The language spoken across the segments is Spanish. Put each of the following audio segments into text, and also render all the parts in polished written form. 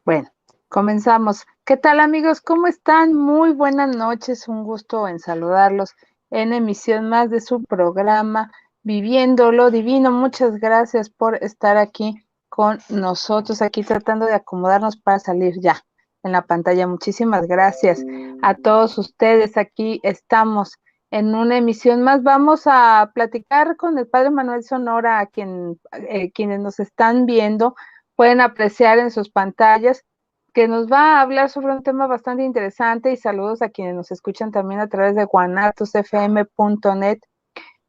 Bueno, comenzamos. ¿Qué tal, amigos? ¿Cómo están? Muy buenas noches. Un gusto en saludarlos en emisión más de su programa Viviendo lo Divino. Muchas gracias por estar aquí con nosotros, aquí tratando de acomodarnos para salir ya en la pantalla. Muchísimas gracias a todos ustedes. Aquí estamos en una emisión más. Vamos a platicar con el Padre Manuel Sonora, quienes nos están viendo pueden apreciar en sus pantallas, que nos va a hablar sobre un tema bastante interesante, y saludos a quienes nos escuchan también a través de guanatosfm.net.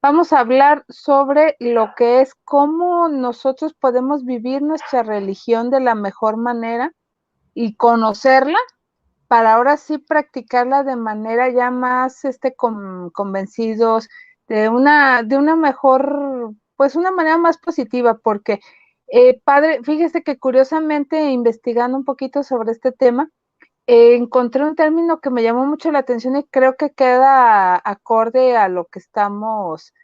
Vamos a hablar sobre lo que es cómo nosotros podemos vivir nuestra religión de la mejor manera y conocerla para ahora sí practicarla de manera ya más convencidos de una mejor, pues una manera más positiva, porque padre, fíjese que curiosamente investigando un poquito sobre este tema, encontré un término que me llamó mucho la atención y creo que queda acorde a lo que estamos,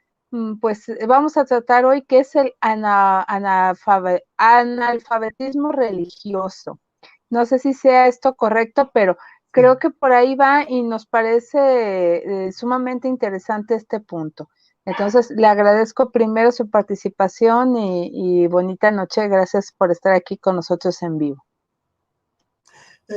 pues vamos a tratar hoy, que es el analfabetismo religioso. No sé si sea esto correcto, pero Sí. creo que por ahí va y nos parece sumamente interesante este punto. Entonces, le agradezco primero su participación y bonita noche. Gracias por estar aquí con nosotros en vivo.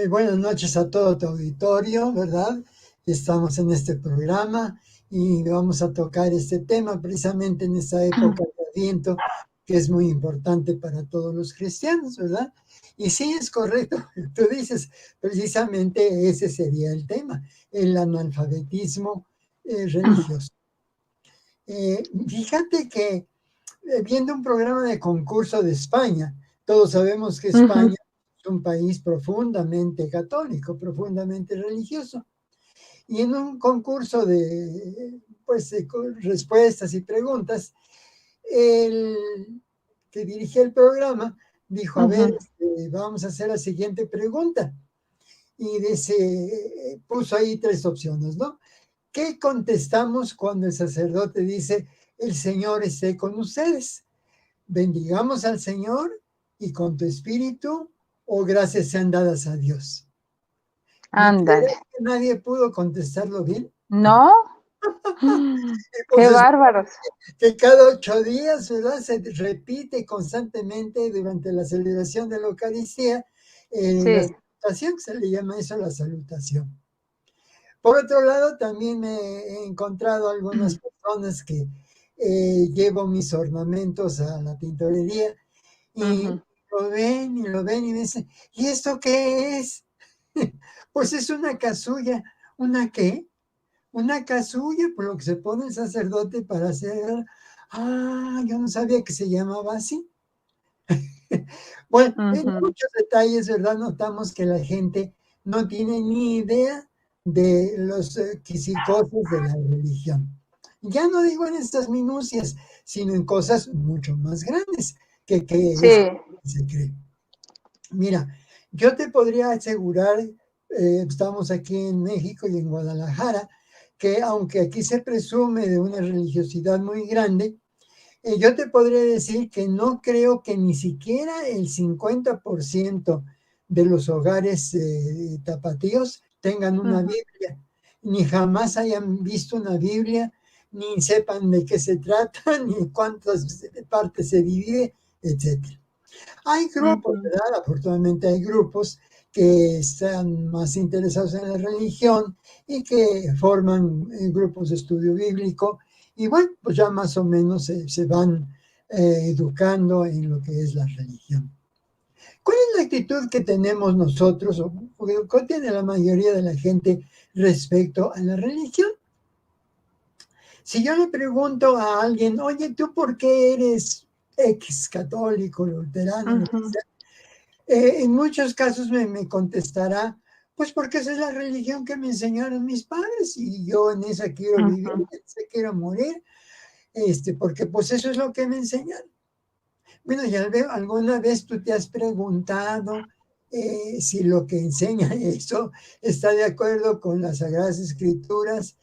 Buenas noches a todo tu auditorio, ¿verdad? Estamos en este programa y vamos a tocar este tema precisamente en esta época de Adviento, que es muy importante para todos los cristianos, ¿verdad? Y sí, es correcto, tú dices, precisamente ese sería el tema, el analfabetismo religioso. Fíjate que viendo un programa de concurso de España, todos sabemos que España es un país profundamente católico, profundamente religioso. Y en un concurso de, pues, de respuestas y preguntas, el que dirigía el programa dijo, a ver, vamos a hacer la siguiente pregunta. Y dice, puso ahí tres opciones, ¿no? ¿Qué contestamos cuando el sacerdote dice, el Señor esté con ustedes? Bendigamos al Señor y con tu espíritu, o gracias sean dadas a Dios. ¿Me Ándale. creerás que nadie pudo contestarlo bien? ¿No? Y pues Qué es bárbaros. que cada 8 días, ¿verdad? Se repite constantemente durante la celebración de la Eucaristía, la Sí. salutación, se le llama eso la salutación. Por otro lado, también me he encontrado algunas personas que llevo mis ornamentos a la tintorería y lo ven y me dicen, ¿y esto qué es? Pues es una casulla. ¿Una qué? Una casulla, por lo que se pone el sacerdote para hacer. Ah, yo no sabía que se llamaba así. Bueno, en muchos detalles, ¿verdad? Notamos que la gente no tiene ni idea de los quisicosas de la religión. Ya no digo en estas minucias, sino en cosas mucho más grandes que esto Sí. se cree. Mira, yo te podría asegurar, estamos aquí en México y en Guadalajara, que aunque aquí se presume de una religiosidad muy grande, yo te podría decir que no creo que ni siquiera el 50% de los hogares tapatíos tengan una Biblia, ni jamás hayan visto una Biblia, ni sepan de qué se trata, ni cuántas partes se divide, etc. Hay grupos, ¿verdad? Afortunadamente hay grupos que están más interesados en la religión y que forman grupos de estudio bíblico y bueno, pues ya más o menos se van educando en lo que es la religión. ¿Cuál es la actitud que tenemos nosotros o qué tiene la mayoría de la gente respecto a la religión? Si yo le pregunto a alguien, oye, ¿tú por qué eres ex católico, luterano, lo que sea? En muchos casos me contestará, pues porque esa es la religión que me enseñaron mis padres y yo en esa quiero vivir, en esa quiero morir, porque pues eso es lo que me enseñaron. Bueno, ya veo, alguna vez tú te has preguntado si lo que enseña eso está de acuerdo con las Sagradas Escrituras,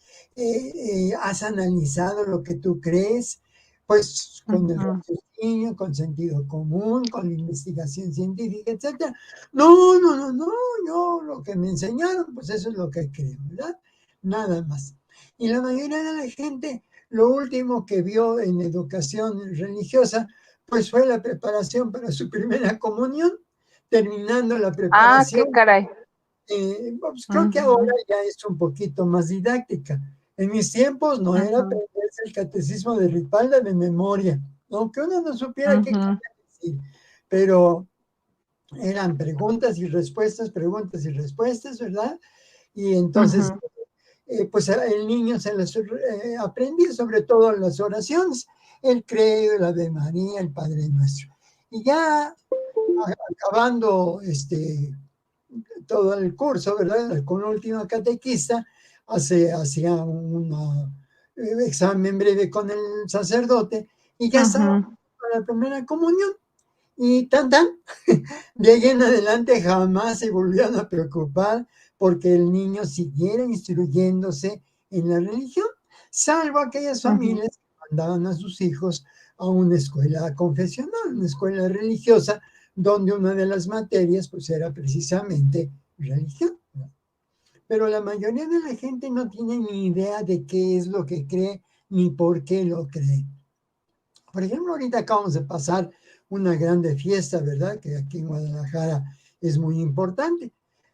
has analizado lo que tú crees, pues con el raciocinio, con sentido común, con la investigación científica, etcétera. No, no, no, no, yo lo que me enseñaron, pues eso es lo que creo, ¿verdad? Nada más. Y la mayoría de la gente, lo último que vio en educación religiosa, pues fue la preparación para su primera comunión, terminando la Ah, qué preparación. caray. Pues creo que ahora ya es un poquito más didáctica. En mis tiempos no era aprenderse el catecismo de Ripalda de memoria, aunque uno no supiera qué quería decir, pero eran preguntas y respuestas, ¿verdad? Y entonces, pues el niño se las aprendía, sobre todo las oraciones, el credo, el Ave María, el Padre Nuestro. Y ya acabando todo el curso, ¿verdad? Con la última catequista, hacía un examen breve con el sacerdote y ya estaba para la primera comunión. Y tan, de ahí en adelante jamás se volvieron a preocupar porque el niño siguiera instruyéndose en la religión, salvo aquellas familias que mandaban a sus hijos a una escuela confesional, una escuela religiosa, donde una de las materias pues era precisamente religión. Pero la mayoría de la gente no tiene ni idea de qué es lo que cree ni por qué lo cree. Por ejemplo, ahorita acabamos de pasar una grande fiesta, ¿verdad? Que aquí en Guadalajara es muy importante.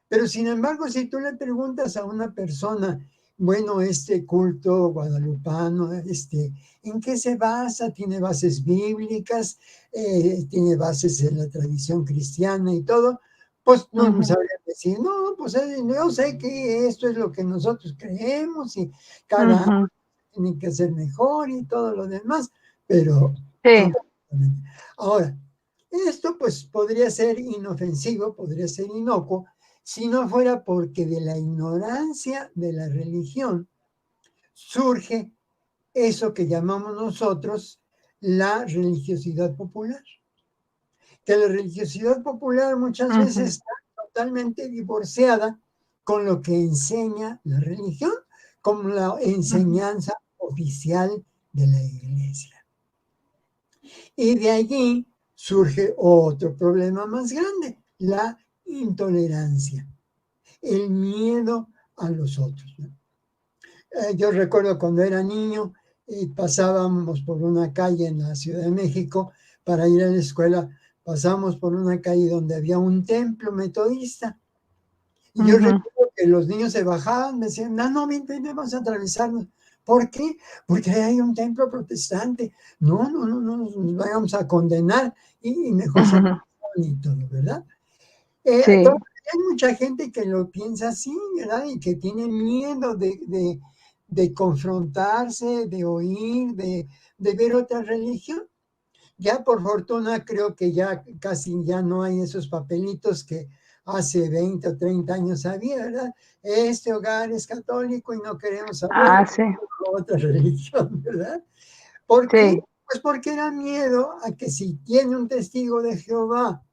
Pero sin embargo, si tú le preguntas a una persona, bueno, este culto guadalupano, ¿en qué se basa? ¿Tiene bases bíblicas? ¿Tiene bases en la tradición cristiana y todo? Pues no sabrían decir, no, pues yo sé que esto es lo que nosotros creemos y cada año tiene que ser mejor y todo lo demás, pero sí. Ahora, esto pues podría ser inofensivo, podría ser inocuo, si no fuera porque de la ignorancia de la religión surge eso que llamamos nosotros la religiosidad popular. Que la religiosidad popular muchas veces está totalmente divorciada con lo que enseña la religión, como la enseñanza oficial de la iglesia. Y de allí surge otro problema más grande, la intolerancia, el miedo a los otros. Yo recuerdo cuando era niño y pasábamos por una calle en la Ciudad de México para ir a la escuela, pasamos por una calle donde había un templo metodista. Y yo recuerdo que los niños se bajaban, me decían, no, ven, vamos a atravesarnos. ¿Por qué? Porque hay un templo protestante. No nos vayamos a condenar y mejor se y todo, ¿verdad? Sí. Hay mucha gente que lo piensa así, ¿verdad? Y que tiene miedo de confrontarse, de oír, de ver otra religión. Ya por fortuna creo que ya casi ya no hay esos papelitos que hace 20 o 30 años había, ¿verdad? Este hogar es católico y no queremos saber de otra religión, ¿verdad? ¿Por qué? Pues porque era miedo a que si tiene un testigo de Jehová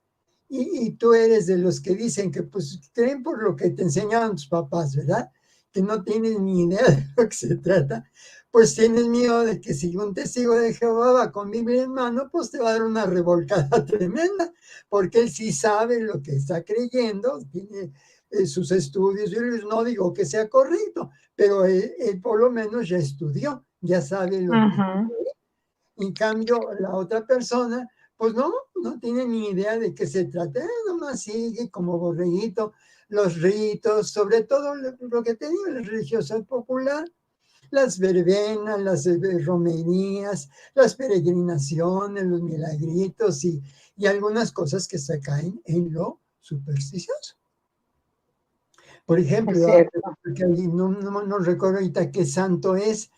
y tú eres de los que dicen que pues creen por lo que te enseñaban tus papás, ¿verdad? Que no tienen ni idea de lo que se trata, pues tienes miedo de que si un testigo de Jehová va con Biblia en mano, pues te va a dar una revolcada tremenda, porque él sí sabe lo que está creyendo, tiene sus estudios, yo no digo que sea correcto, pero él por lo menos ya estudió, ya sabe lo que cree. En cambio, la otra persona, pues no tiene ni idea de qué se trata, nomás sigue como borreguito los ritos, sobre todo lo que te digo, la religiosidad popular, las verbenas, las romerías, las peregrinaciones, los milagritos y algunas cosas que se caen en lo supersticioso. Por ejemplo, no recuerdo ahorita qué santo es,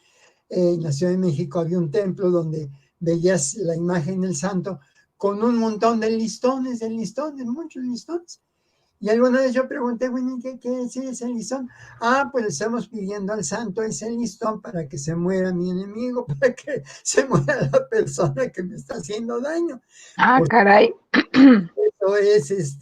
en la Ciudad de México había un templo donde veías la imagen del santo con un montón de listones, muchos listones. Y alguna vez yo pregunté, bueno, ¿qué es ese listón? Pues le estamos pidiendo al santo ese listón para que se muera mi enemigo, para que se muera la persona que me está haciendo daño. Caray. Eso es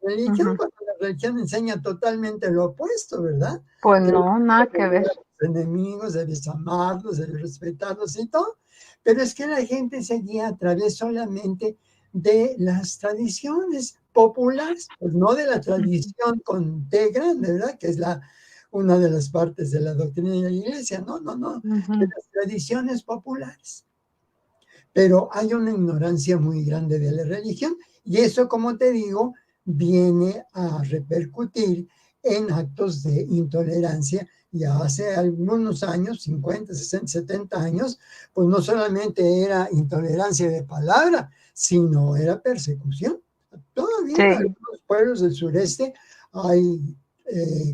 religión, cuando la religión enseña totalmente lo opuesto, ¿verdad? Pues no, nada que ver. enemigos, debes amarlos, debes respetarlos y todo, pero es que la gente seguía a través solamente de las tradiciones populares, pues no de la tradición con T grande, ¿verdad? Que es una de las partes de la doctrina de la iglesia, no, no, no, de las tradiciones populares. Pero hay una ignorancia muy grande de la religión y eso, como te digo, viene a repercutir en actos de intolerancia. Ya hace algunos años, 50, 60, 70 años, pues no solamente era intolerancia de palabra, sino era persecución. Todavía en algunos pueblos del sureste hay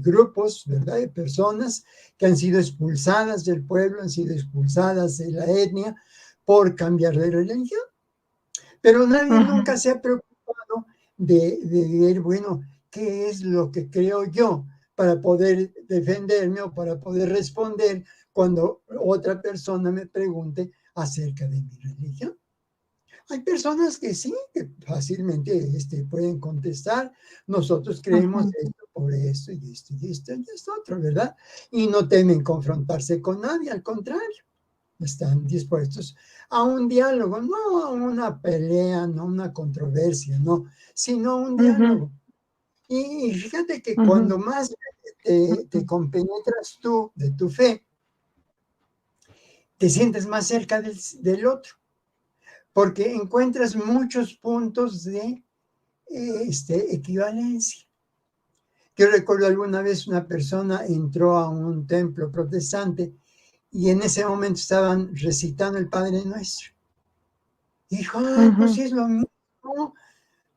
grupos, ¿verdad?, de personas que han sido expulsadas del pueblo, han sido expulsadas de la etnia por cambiar de religión. Pero nadie nunca se ha preocupado de ver, bueno, ¿qué es lo que creo yo para poder defenderme o para poder responder cuando otra persona me pregunte acerca de mi religión? Hay personas que sí, que fácilmente pueden contestar, nosotros creemos esto por esto y esto y esto y esto otro, ¿verdad? Y no temen confrontarse con nadie, al contrario, están dispuestos a un diálogo, no a una pelea, no una controversia, no, sino un diálogo. Y fíjate que cuando más te compenetras tú de tu fe, te sientes más cerca del otro, porque encuentras muchos puntos de equivalencia. Yo recuerdo alguna vez una persona entró a un templo protestante y en ese momento estaban recitando el Padre Nuestro. Dijo, pues sí es lo mismo,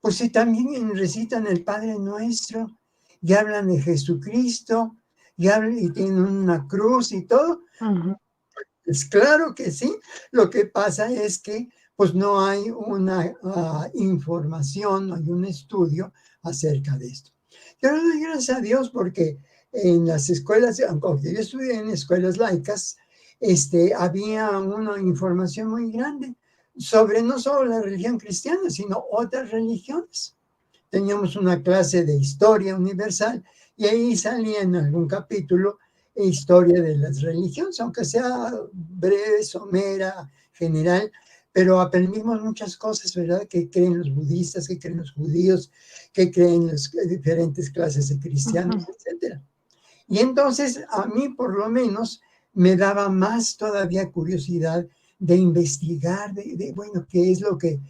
pues sí también recitan el Padre Nuestro y hablan de Jesucristo y tienen una cruz y todo. Es claro que sí, lo que pasa es que pues no hay una información, no hay un estudio acerca de esto. Yo le doy gracias a Dios porque en las escuelas, aunque yo estudié en escuelas laicas, había una información muy grande sobre no solo la religión cristiana, sino otras religiones. Teníamos una clase de historia universal y ahí salía en algún capítulo historia de las religiones, aunque sea breve, somera, general, pero aprendimos muchas cosas, ¿verdad? Que creen los budistas, que creen los judíos, que creen las diferentes clases de cristianos, etcétera. Y entonces a mí por lo menos me daba más todavía curiosidad de investigar, bueno, qué es lo que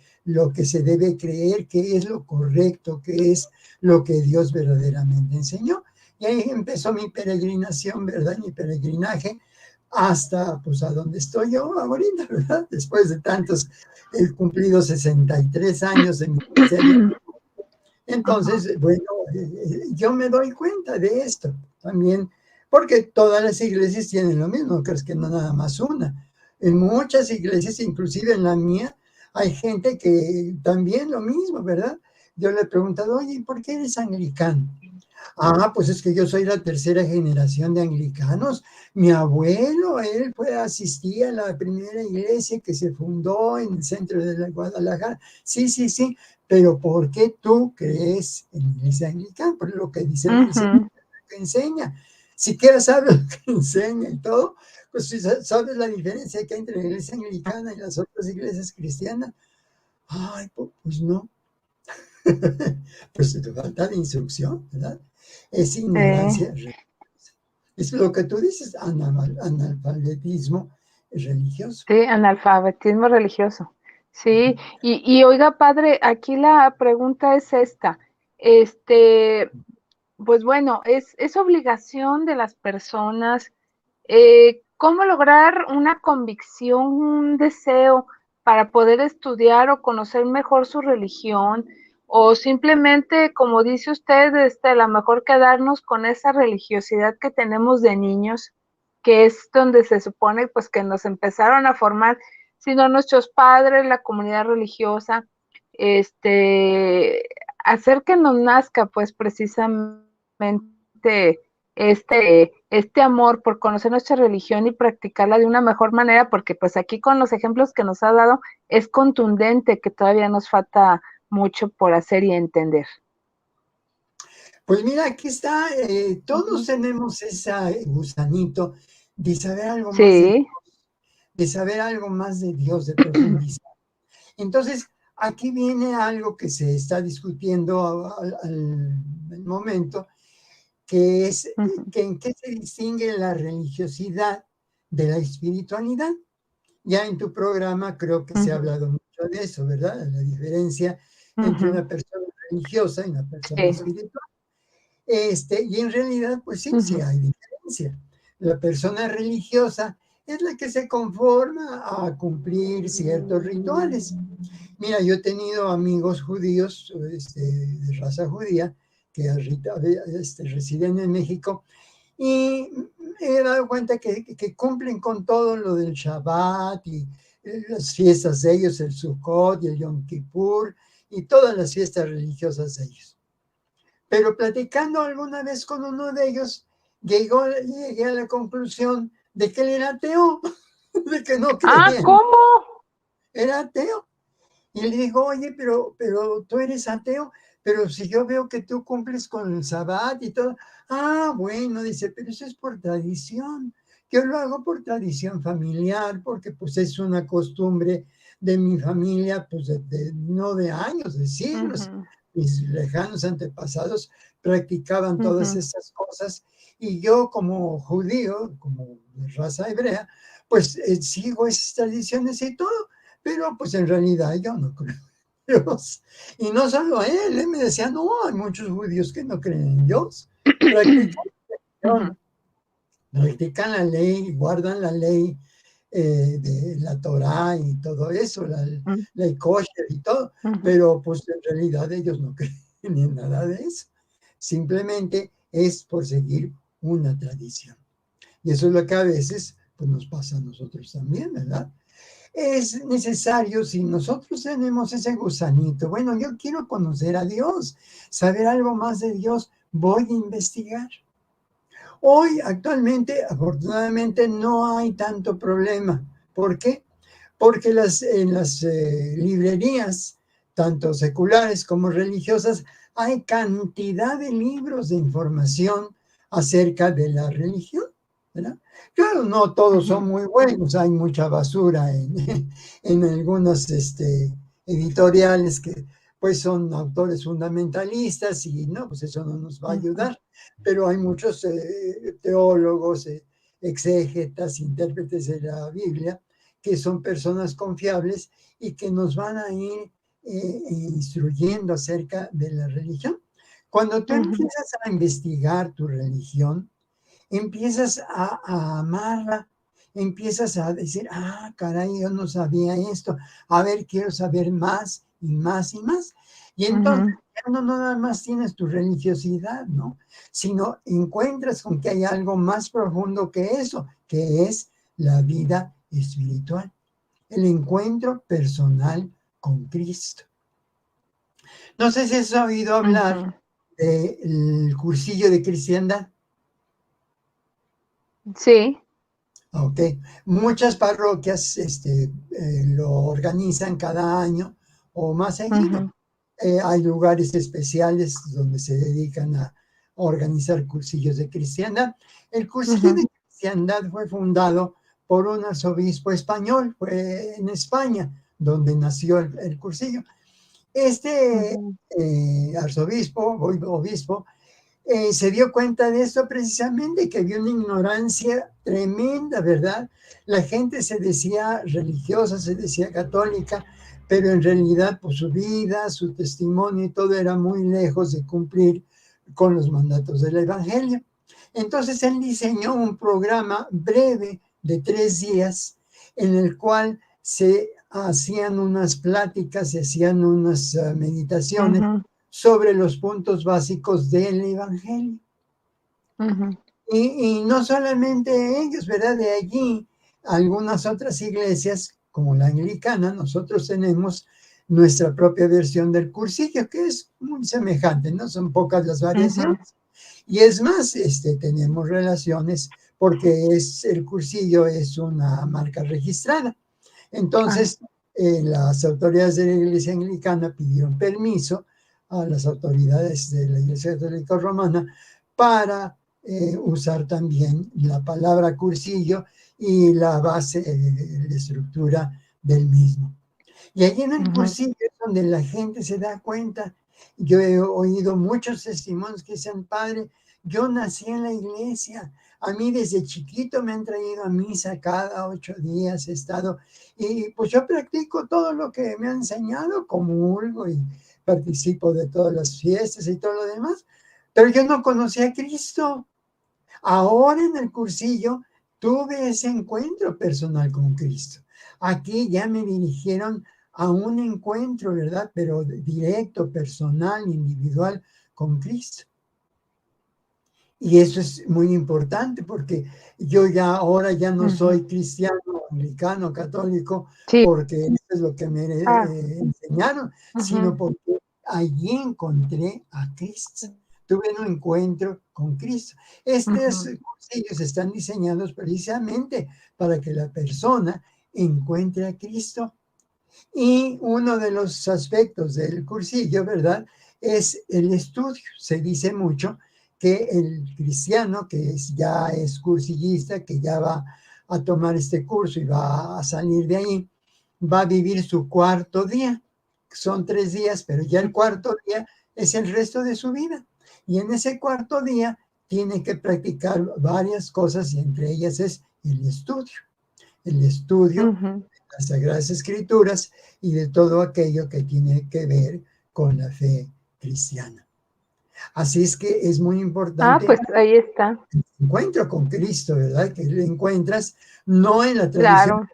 se debe creer, qué es lo correcto, qué es lo que Dios verdaderamente enseñó. Y ahí empezó mi peregrinación, ¿verdad? Mi peregrinaje hasta, pues, a donde estoy yo ahorita, ¿verdad? Después de tantos, he cumplido 63 años de mi ministerio. Entonces, bueno, yo me doy cuenta de esto también, porque todas las iglesias tienen lo mismo, crees que no nada más una. En muchas iglesias, inclusive en la mía, hay gente que también lo mismo, ¿verdad? Yo le he preguntado, oye, ¿por qué eres anglicano? Pues es que yo soy la tercera generación de anglicanos. Mi abuelo, él asistía a la primera iglesia que se fundó en el centro de la Guadalajara. Sí, sí, sí, pero ¿por qué tú crees en la iglesia anglicana? Por lo que dice la iglesia que enseña. Siquiera sabes lo que enseña y todo, pues si sabes la diferencia que hay entre la iglesia anglicana y las otras iglesias cristianas. Pues no. Pues te falta de instrucción, ¿verdad? Es ignorancia religiosa. Es lo que tú dices, analfabetismo religioso. Sí, analfabetismo religioso. Sí, y oiga, padre, aquí la pregunta es esta. Pues bueno, es obligación de las personas, ¿cómo lograr una convicción, un deseo para poder estudiar o conocer mejor su religión? O simplemente, como dice usted, a lo mejor quedarnos con esa religiosidad que tenemos de niños, que es donde se supone pues que nos empezaron a formar, sino nuestros padres, la comunidad religiosa, hacer que nos nazca pues precisamente este amor por conocer nuestra religión y practicarla de una mejor manera, porque pues aquí con los ejemplos que nos ha dado es contundente que todavía nos falta mucho por hacer y entender. Pues mira, aquí está, todos tenemos ese gusanito de saber algo más Sí. de saber algo más de Dios, de profundizar. Entonces, aquí viene algo que se está discutiendo al momento, que es Ujú, que en qué se distingue la religiosidad de la espiritualidad. Ya en tu programa creo que se ha ujú, hablado mucho de eso, ¿verdad? La diferencia entre ujú. una persona religiosa y una persona Sí. espiritual. Y en realidad, pues sí, sí Ujú, hay diferencia. La persona religiosa es la que se conforma a cumplir ciertos rituales. Mira, yo he tenido amigos judíos de raza judía que residen en México y me he dado cuenta que cumplen con todo lo del Shabbat y las fiestas de ellos, el Sukkot y el Yom Kippur y todas las fiestas religiosas de ellos. Pero platicando alguna vez con uno de ellos, llegué a la conclusión de que él era ateo, de que no Ah, creía en Dios, ¿cómo? era ateo. Y le digo, oye, pero tú eres ateo, pero si yo veo que tú cumples con el Sabbat y todo, bueno, dice, pero eso es por tradición. Yo lo hago por tradición familiar, porque pues es una costumbre de mi familia, pues no de años, de siglos. Ujú, Mis lejanos antepasados practicaban todas ujú, esas cosas y yo como judío, como de raza hebrea, pues sigo esas tradiciones y todo. Pero pues en realidad yo no creo en Dios. Y no solo él me decía, no, hay muchos judíos que no creen en Dios. Practican, ujú, practican la ley, guardan la ley de la Torá y todo eso, la ujú, ley kosher y todo, ujú, pero pues en realidad ellos no creen en nada de eso. Simplemente es por seguir una tradición. Y eso es lo que a veces pues, nos pasa a nosotros también, ¿verdad? Es necesario, si nosotros tenemos ese gusanito, bueno, yo quiero conocer a Dios, saber algo más de Dios, voy a investigar. Hoy, actualmente, afortunadamente, no hay tanto problema. ¿Por qué? Porque en las librerías, tanto seculares como religiosas, hay cantidad de libros de información acerca de la religión, ¿verdad? Claro, no todos son ujú, muy buenos, hay mucha basura en algunos editoriales que pues son autores fundamentalistas y no, pues eso no nos va a ujú, ayudar, pero hay muchos teólogos, exégetas, intérpretes de la Biblia, que son personas confiables y que nos van a ir instruyendo acerca de la religión. Cuando tú ujú, empiezas a investigar tu religión, empiezas a amarla, empiezas a decir, caray, yo no sabía esto, a ver, quiero saber más y más y más. Y entonces ujú, ya no nada más tienes tu religiosidad, ¿no? Sino encuentras con que hay algo más profundo que eso, que es la vida espiritual, el encuentro personal con Cristo. No sé si has oído hablar ujú. del cursillo de cristiandad. Sí. Ok, muchas parroquias lo organizan cada año o más seguido. Ujú, Hay lugares especiales donde se dedican a organizar cursillos de cristiandad. El cursillo ujú, de cristiandad fue fundado por un arzobispo español, fue en España donde nació el cursillo. Este ujú, arzobispo, obispo, se dio cuenta de esto precisamente, que había una ignorancia tremenda, ¿verdad? La gente se decía religiosa, se decía católica, pero en realidad pues su vida, su testimonio y todo era muy lejos de cumplir con los mandatos del Evangelio. Entonces él diseñó un programa breve de 3 días en el cual se hacían unas pláticas, se hacían unas meditaciones ujú, sobre los puntos básicos del Evangelio. ujú, Y no solamente ellos, ¿verdad? De allí, algunas otras iglesias, como la anglicana, nosotros tenemos nuestra propia versión del cursillo, que es muy semejante, ¿no? Son pocas las ujú, variaciones. Y es más, tenemos relaciones porque el cursillo es una marca registrada. ah, Entonces, las autoridades de la Iglesia Anglicana pidieron permiso a las autoridades de la Iglesia Católica Romana para usar también la palabra cursillo y la base, la estructura del mismo. Y allí en el cursillo es donde la gente se da cuenta. Yo he oído muchos testimonios que dicen, padre, yo nací en la iglesia. A mí desde chiquito me han traído a misa cada 8 días, he estado, y pues yo practico todo lo que me han enseñado, comulgo y participo de todas las fiestas y todo lo demás, pero yo no conocí a Cristo. Ahora en el cursillo tuve ese encuentro personal con Cristo. Aquí ya me dirigieron a un encuentro, ¿verdad? Pero directo, personal, individual con Cristo. Y eso es muy importante porque yo ya ahora ya no soy cristiano, anglicano, católico, Sí. porque eso es lo que me enseñaron, sino porque allí encontré a Cristo. Tuve un encuentro con Cristo. Estos cursillos están diseñados precisamente para que la persona encuentre a Cristo. Y uno de los aspectos del cursillo, ¿verdad?, es el estudio. Se dice mucho que el cristiano que ya es cursillista, que ya va a tomar este curso y va a salir de ahí, va a vivir su cuarto día. Son 3 días, pero ya el cuarto día es el resto de su vida. Y en ese cuarto día tiene que practicar varias cosas y entre ellas es el estudio. El estudio de las Sagradas Escrituras y de todo aquello que tiene que ver con la fe cristiana. Así es que es muy importante Pues ahí está. el encuentro con Cristo, ¿verdad? Que lo encuentras no en la tradición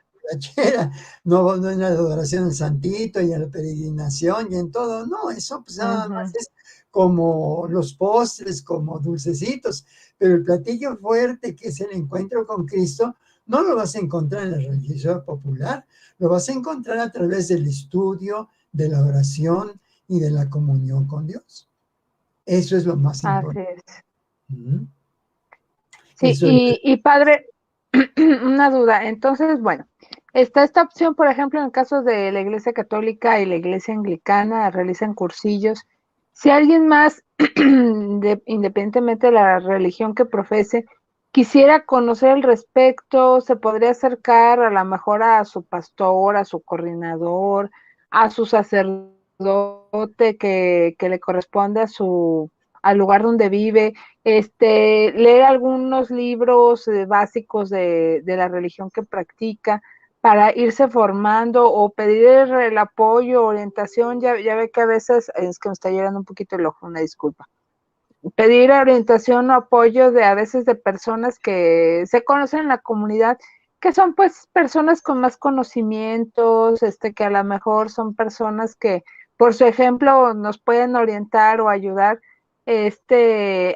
Claro. no en la adoración al santito y en la peregrinación y en todo, no, eso pues nada más es como los postres, como dulcecitos, pero el platillo fuerte que es el encuentro con Cristo, no lo vas a encontrar en la religión popular, lo vas a encontrar a través del estudio, de la oración y de la comunión con Dios. Eso es lo más importante. Así es. Uh-huh. Sí, y padre, una duda. Entonces, bueno, está esta opción, por ejemplo, en el caso de la Iglesia Católica y la Iglesia Anglicana, realizan cursillos. Si alguien más, independientemente de la religión que profese, quisiera conocer al respecto, se podría acercar a lo mejor a su pastor, a su coordinador, a su sacerdote que le corresponde al lugar donde vive, leer algunos libros básicos de la religión que practica para irse formando o pedir el apoyo, orientación. Ya ve que a veces, es que me está llorando un poquito el ojo, una disculpa. Pedir orientación o apoyo a veces de personas que se conocen en la comunidad, que son pues personas con más conocimientos, que a lo mejor son personas que por su ejemplo nos pueden orientar o ayudar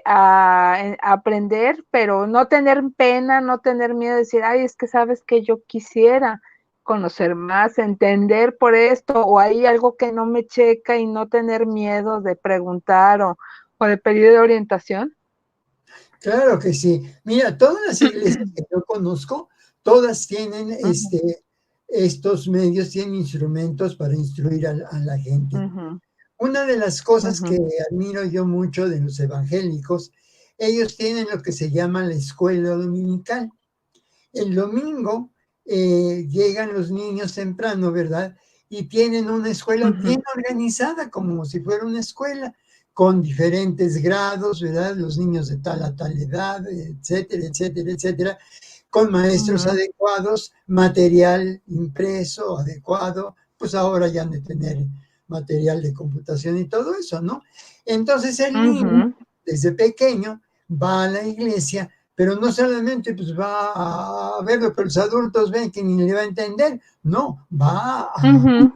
a aprender, pero no tener pena, no tener miedo de decir, ay, es que sabes que yo quisiera conocer más, entender por esto, o hay algo que no me checa y no tener miedo de preguntar o de pedir de orientación. Claro que sí. Mira, todas las iglesias que yo conozco, todas tienen estos medios, tienen instrumentos para instruir a la gente. Una de las cosas que admiro yo mucho de los evangélicos, ellos tienen lo que se llama la escuela dominical. El domingo llegan los niños temprano, ¿verdad? Y tienen una escuela bien organizada, como si fuera una escuela, con diferentes grados, ¿verdad? Los niños de tal a tal edad, etcétera, etcétera, etcétera, con maestros adecuados, material impreso adecuado, pues ahora ya han de tener material de computación y todo eso, ¿no? Entonces el niño, desde pequeño, va a la iglesia, pero no solamente pues va a ver lo que los adultos ven que ni le va a entender, no, va a aprender.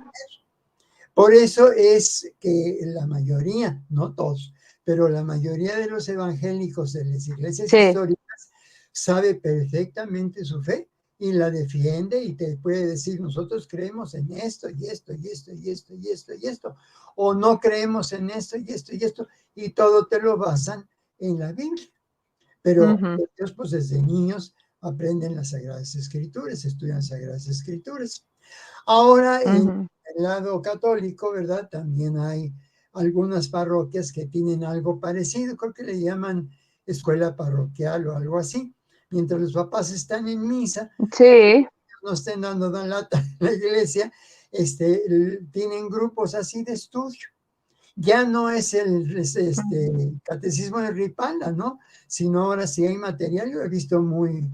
Por eso es que la mayoría, no todos, pero la mayoría de los evangélicos de las iglesias históricas sabe perfectamente su fe y la defiende y te puede decir, nosotros creemos en esto y esto y esto y esto y esto y esto, o no creemos en esto y esto y esto, y todo te lo basan en la Biblia. Pero ellos pues desde niños aprenden las Sagradas Escrituras, estudian Sagradas Escrituras. Ahora en el lado católico, ¿verdad? También hay algunas parroquias que tienen algo parecido, creo que le llaman escuela parroquial o algo así. Mientras los papás están en misa, Sí. no estén dando lata en la iglesia, tienen grupos así de estudio. Ya no es el catecismo de Ripala, ¿no? Sino ahora sí hay material. Yo he visto muy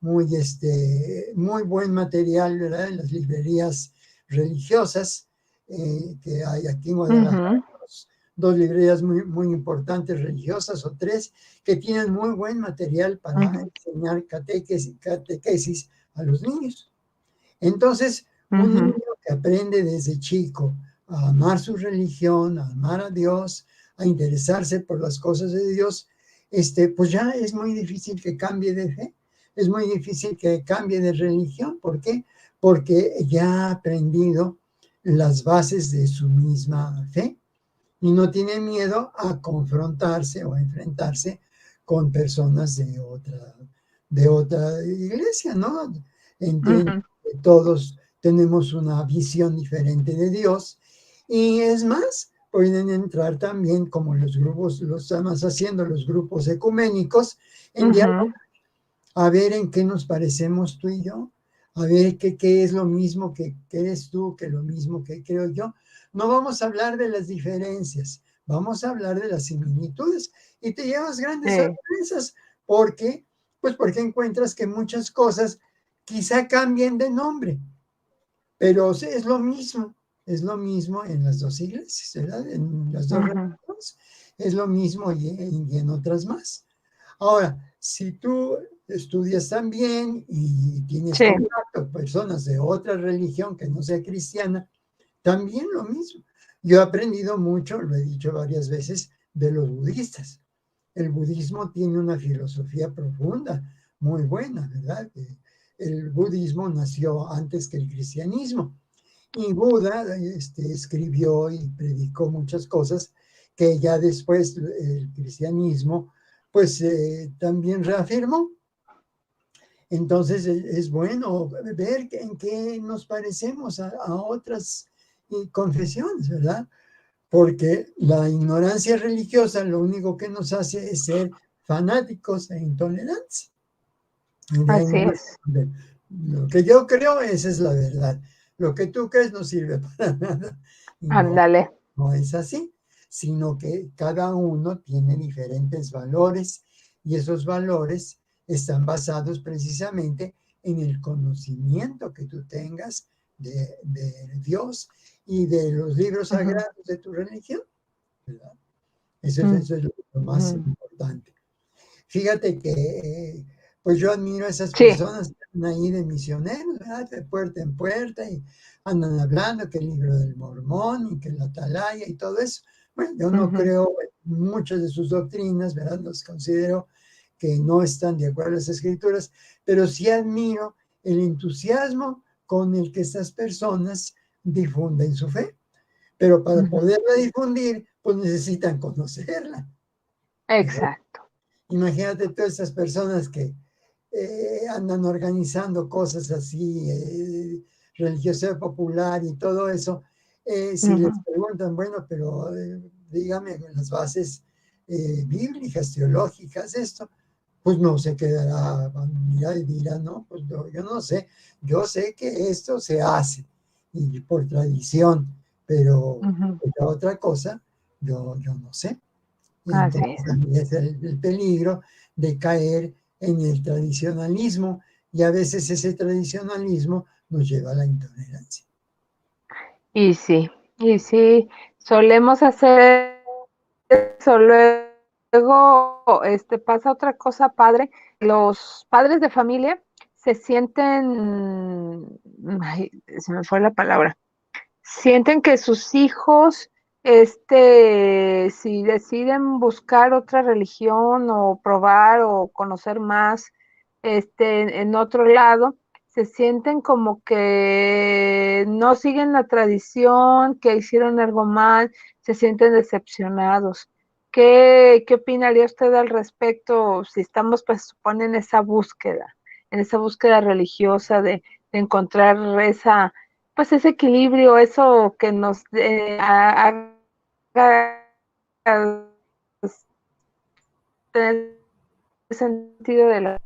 buen material, ¿verdad? En las librerías religiosas que hay aquí en Guadalajara. Dos librerías muy importantes religiosas o tres que tienen muy buen material para enseñar catequesis a los niños. Entonces, un niño que aprende desde chico a amar su religión, a amar a Dios, a interesarse por las cosas de Dios, pues ya es muy difícil que cambie de fe, es muy difícil que cambie de religión. ¿Por qué? Porque ya ha aprendido las bases de su misma fe y no tiene miedo a confrontarse o a enfrentarse con personas de otra iglesia, ¿no? Entiende que todos tenemos una visión diferente de Dios y es más, pueden entrar también como los grupos, lo estamos haciendo los grupos ecuménicos, en diálogo, a ver en qué nos parecemos tú y yo, a ver qué es lo mismo que eres tú, que lo mismo que creo yo. No vamos a hablar de las diferencias, vamos a hablar de las similitudes y te llevas grandes sorpresas porque encuentras que muchas cosas quizá cambien de nombre, pero es lo mismo en las dos iglesias, ¿verdad? En las dos religiones, es lo mismo y en otras más. Ahora, si tú estudias también y tienes contacto con personas de otra religión que no sea cristiana, también lo mismo. Yo he aprendido mucho, lo he dicho varias veces, de los budistas. El budismo tiene una filosofía profunda, muy buena, ¿verdad? El budismo nació antes que el cristianismo y Buda escribió y predicó muchas cosas que ya después el cristianismo pues también reafirmó. Entonces es bueno ver en qué nos parecemos a otras confesiones, ¿verdad? Porque la ignorancia religiosa lo único que nos hace es ser fanáticos e intolerantes. Así es. Lo que yo creo, esa es la verdad. Lo que tú crees no sirve para nada. Y Ándale. no es así, sino que cada uno tiene diferentes valores y esos valores están basados precisamente en el conocimiento que tú tengas de Dios y de los libros sagrados de tu religión, ¿verdad? Eso es lo más importante. Fíjate que pues yo admiro a esas personas que están ahí de misioneros, ¿verdad? De puerta en puerta y andan hablando que el libro del Mormón y que la Atalaya y todo eso. Bueno, yo no creo en muchas de sus doctrinas, ¿verdad? Los considero que no están de acuerdo a las escrituras, pero sí admiro el entusiasmo con el que estas personas difunden su fe. Pero para poderla difundir, pues necesitan conocerla. Exacto. Imagínate todas esas personas que andan organizando cosas así, religiosidad popular y todo eso. Si les preguntan, bueno, pero dígame las bases bíblicas, teológicas, esto, pues no se quedará, mira y dirá, no, pues yo no sé, yo sé que esto se hace y por tradición, pero la otra cosa, yo no sé. Y entonces también es el peligro de caer en el tradicionalismo y a veces ese tradicionalismo nos lleva a la intolerancia. Y sí, solemos hacer eso. Luego, pasa otra cosa padre. Los padres de familia se sienten, ay, se me fue la palabra, sienten que sus hijos, si deciden buscar otra religión o probar o conocer más, en otro lado, se sienten como que no siguen la tradición, que hicieron algo mal, se sienten decepcionados. ¿Qué opinaría usted al respecto si estamos, pues, supone, en esa búsqueda religiosa de encontrar esa, pues, ese equilibrio, eso que nos haga tener sentido de la...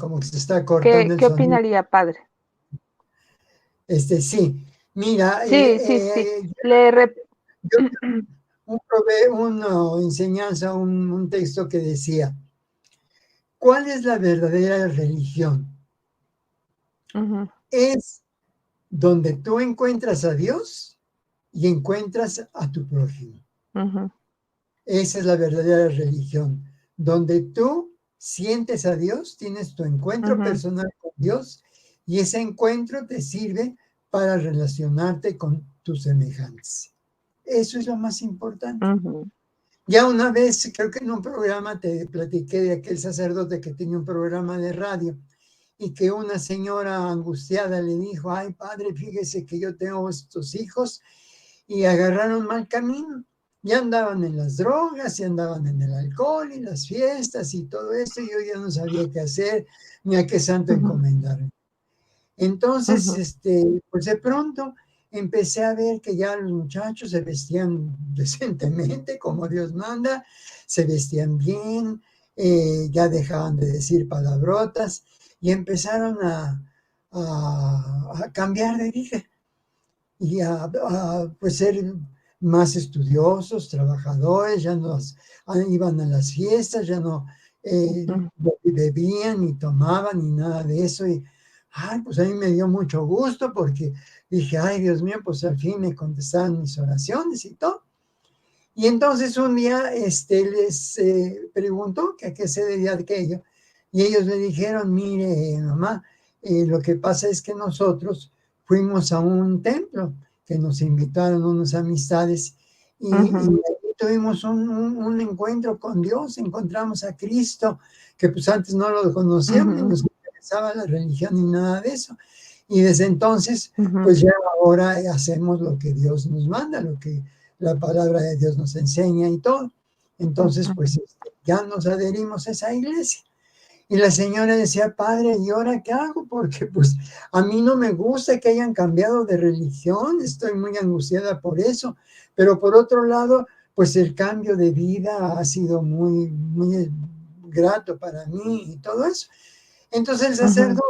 Como que se está cortando el ¿Qué sonido. opinaría, padre? Sí, mira, Sí, sí, sí. Le yo una enseñanza, un texto que decía, ¿cuál es la verdadera religión? Ujú, Es donde tú encuentras a Dios y encuentras a tu prójimo. ujú, Esa es la verdadera religión, donde tú sientes a Dios, tienes tu encuentro ujú, personal con Dios y ese encuentro te sirve para relacionarte con tus semejantes. Eso es lo más importante. ujú, Ya una vez, creo que en un programa te platiqué de aquel sacerdote que tenía un programa de radio y que una señora angustiada le dijo, ay padre, fíjese que yo tengo estos hijos y agarraron mal camino. Ya andaban en las drogas, y andaban en el alcohol y las fiestas y todo esto, y yo ya no sabía qué hacer ni a qué santo ujú, encomendarme. Entonces, ujú, pues de pronto empecé a ver que ya los muchachos se vestían decentemente, como Dios manda, se vestían bien, ya dejaban de decir palabrotas y empezaron a cambiar de vida y pues ser más estudiosos, trabajadores, ya no iban a las fiestas, ya no ujú, bebían ni tomaban ni nada de eso. Y ay, pues a mí me dio mucho gusto porque dije, ay, Dios mío, pues al fin me contestaron mis oraciones y todo. Y entonces un día les preguntó que a qué se debía aquello. Y ellos le dijeron, mire, mamá, lo que pasa es que nosotros fuimos a un templo que nos invitaron unas amistades y ujú, ahí tuvimos un encuentro con Dios, encontramos a Cristo, que pues antes no lo conocíamos ni ujú, nos interesaba la religión ni nada de eso. Y desde entonces, ujú, pues ya ahora hacemos lo que Dios nos manda, lo que la palabra de Dios nos enseña y todo. Entonces, ujú, pues ya nos adherimos a esa iglesia. Y la señora decía, padre, ¿y ahora qué hago? Porque pues a mí no me gusta que hayan cambiado de religión, estoy muy angustiada por eso, pero por otro lado, pues el cambio de vida ha sido muy, muy grato para mí y todo eso. Entonces ujú,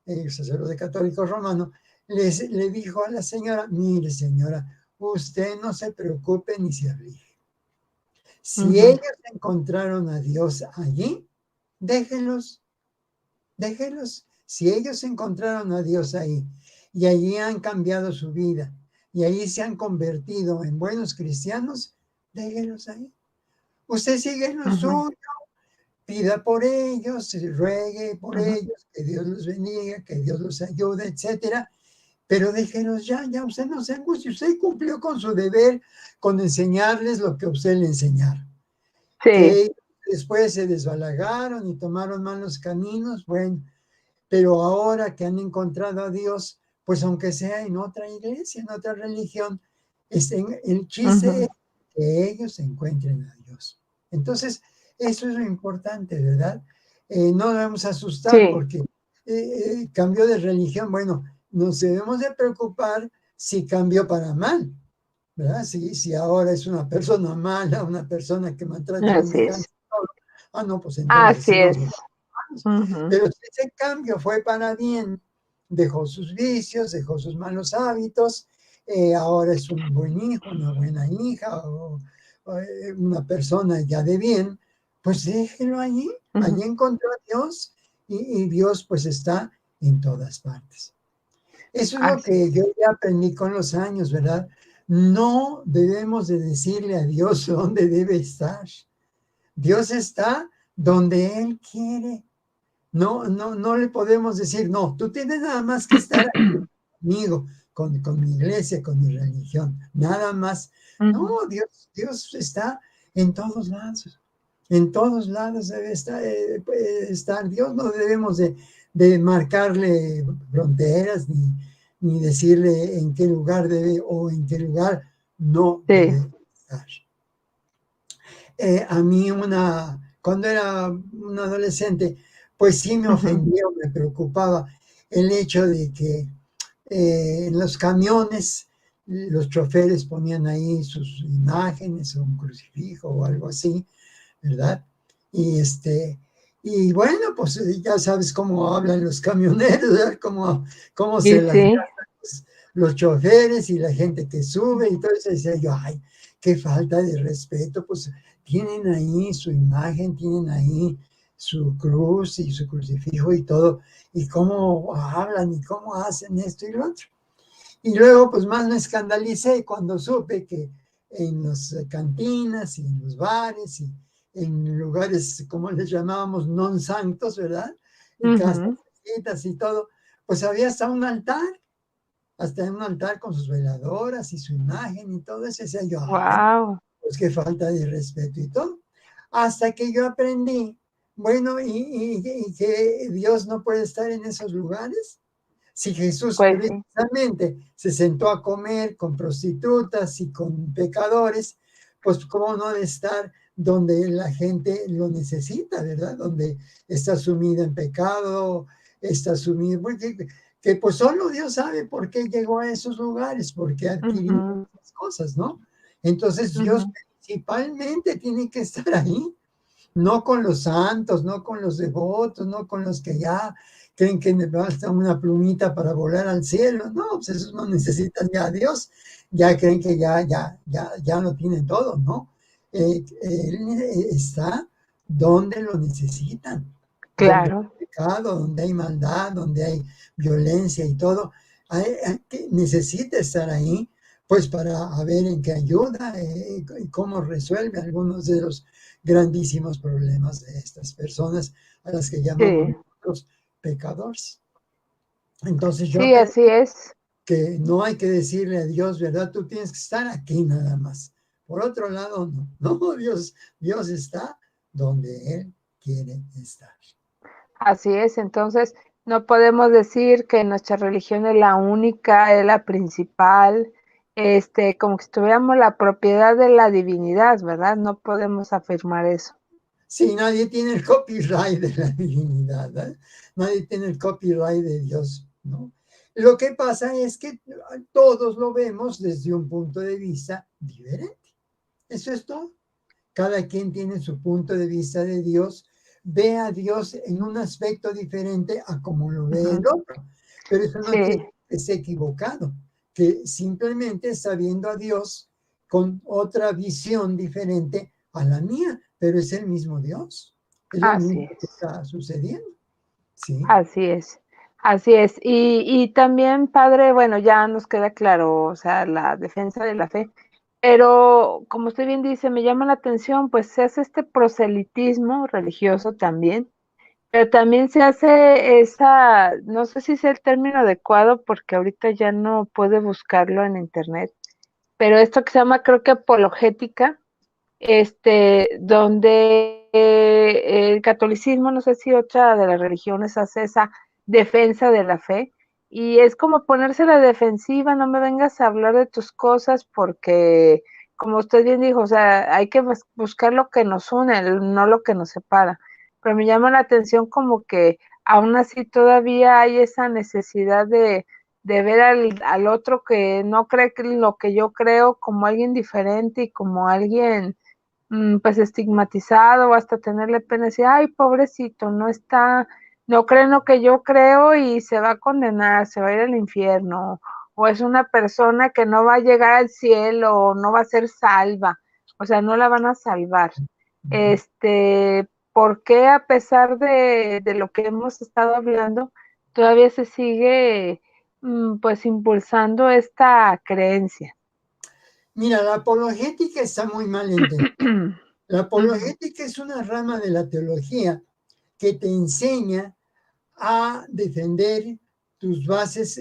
el sacerdote católico romano, le dijo a la señora, mire señora, usted no se preocupe ni se aflige. Si ujú, ellos encontraron a Dios allí, déjenlos, déjenlos. Si ellos encontraron a Dios ahí y allí han cambiado su vida y allí se han convertido en buenos cristianos, déjenlos ahí. Usted sigue en lo ujú, suyo, pida por ellos, ruegue por ujú, ellos, que Dios los bendiga, que Dios los ayude, etcétera. Pero déjenos ya usted no se angustie, usted cumplió con su deber con enseñarles lo que usted le enseñaron. sí, Que después se desbalagaron y tomaron malos caminos, bueno, pero ahora que han encontrado a Dios, pues aunque sea en otra iglesia, en otra religión, el chiste ujú, es que ellos encuentren a Dios. Entonces, eso es lo importante, ¿verdad? No debemos asustar sí, porque cambió de religión. Bueno, nos debemos de preocupar si cambió para mal, ¿verdad? Si ahora es una persona mala, una persona que maltrata a los así mexicanos, es, no, pues entonces así sí nos es. preocupamos. Ujú, Pero si ese cambio fue para bien, dejó sus vicios, dejó sus malos hábitos, ahora es un buen hijo, una buena hija o una persona ya de bien, pues déjelo allí, allí ujú, encontró a Dios y Dios pues está en todas partes. Eso es lo así que es. yo ya aprendí con los años, ¿verdad? No debemos de decirle a Dios dónde debe estar. Dios está donde Él quiere. No le podemos decir, no, tú tienes nada más que estar conmigo, con mi iglesia, con mi religión, nada más. No, Ujú, Dios está en todos lados. En todos lados debe puede estar. Dios no debemos de marcarle fronteras ni decirle en qué lugar debe o en qué lugar no sí, debe estar. A mí cuando era un adolescente, pues sí me ujú, ofendía o me preocupaba el hecho de que en los camiones los choferes ponían ahí sus imágenes o un crucifijo o algo así, ¿verdad? Y bueno, pues ya sabes cómo hablan los camioneros, ¿verdad? Cómo Y se las sí, gastan los choferes y la gente que sube, y todo eso. Decía yo, ay, qué falta de respeto, pues tienen ahí su imagen, tienen ahí su cruz y su crucifijo y todo, y cómo hablan y cómo hacen esto y lo otro. Y luego, pues más me escandalicé cuando supe que en las cantinas y en los bares y en lugares, como les llamábamos, non santos, ¿verdad? Y casas ujú, y todo, pues había hasta un altar con sus veladoras y su imagen y todo eso. Decía yo, ay, wow, pues qué falta de respeto y todo. Hasta que yo aprendí, bueno, y que Dios no puede estar en esos lugares. Si Jesús pues sí, precisamente se sentó a comer con prostitutas y con pecadores, pues cómo no de estar donde la gente lo necesita, ¿verdad? Donde está sumida en pecado, está sumida, porque que pues solo Dios sabe por qué llegó a esos lugares, por qué adquirió ujú, esas cosas, ¿no? Entonces Dios ujú, principalmente tiene que estar ahí, no con los santos, no con los devotos, no con los que ya creen que basta una plumita para volar al cielo. No, pues esos no necesitan ya a Dios, ya creen que ya lo tienen todo, ¿no? Él está donde lo necesitan, donde claro, hay pecado, donde hay maldad, donde hay violencia y todo. Necesita estar ahí, pues para ver en qué ayuda y cómo resuelve algunos de los grandísimos problemas de estas personas a las que llamamos sí, nosotros pecadores. Entonces yo sí, aprendí así es. que no hay que decirle a Dios, ¿verdad? Tú tienes que estar aquí nada más. Por otro lado, no, no, Dios está donde Él quiere estar. Así es, entonces no podemos decir que nuestra religión es la única, es la principal, como que si tuviéramos la propiedad de la divinidad, ¿verdad? No podemos afirmar eso. Sí, nadie tiene el copyright de la divinidad, ¿eh? Nadie tiene el copyright de Dios, ¿no? Lo que pasa es que todos lo vemos desde un punto de vista diferente. Eso es todo. Cada quien tiene su punto de vista de Dios, ve a Dios en un aspecto diferente a como lo ve el Ujú. otro. Pero eso no quiere Sí, decir que esté equivocado, que simplemente está viendo a Dios con otra visión diferente a la mía, pero es el mismo Dios. Es lo así mismo que es, está sucediendo. Sí, así es, así es. Y también, padre, bueno, ya nos queda claro, o sea, la defensa de la fe, pero como usted bien dice, me llama la atención, pues se hace este proselitismo religioso también. Pero también se hace esa, no sé si es el término adecuado porque ahorita ya no puede buscarlo en internet, pero esto que se llama creo que apologética, donde el catolicismo, no sé si otra de las religiones hace esa defensa de la fe y es como ponerse a la defensiva, no me vengas a hablar de tus cosas porque, como usted bien dijo, o sea, hay que buscar lo que nos une, no lo que nos separa. Pero me llama la atención como que aún así todavía hay esa necesidad de ver al otro que no cree que lo que yo creo como alguien diferente y como alguien pues estigmatizado o hasta tenerle pena y decir, ay, pobrecito, no está, no cree en lo que yo creo y se va a condenar, se va a ir al infierno, o es una persona que no va a llegar al cielo, o no va a ser salva, o sea, no la van a salvar. ¿Por qué a pesar de lo que hemos estado hablando, todavía se sigue pues impulsando esta creencia? mira, la apologética está muy mal entendida. La Ujú. apologética es una rama de la teología que te enseña a defender tus bases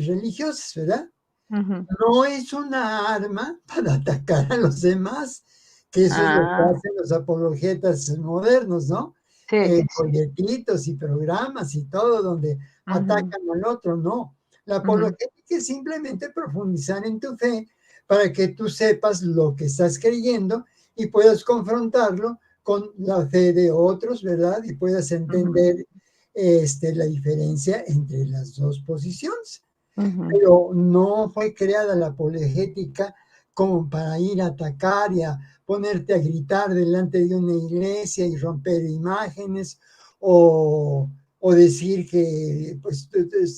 religiosas, ¿verdad? Ujú. No es una arma para atacar a los demás, que eso es lo que Ah, hacen los apologetas modernos, ¿no? sí, sí, sí. Folletitos y programas y todo donde Ujú, atacan al otro, no. La ujú, apologética es simplemente profundizar en tu fe para que tú sepas lo que estás creyendo y puedas confrontarlo con la fe de otros, ¿verdad? Y puedas ujú, entender la diferencia entre las dos posiciones. pero no fue creada la apologética como para ir a atacar y a ponerte a gritar delante de una iglesia y romper imágenes o decir que, pues,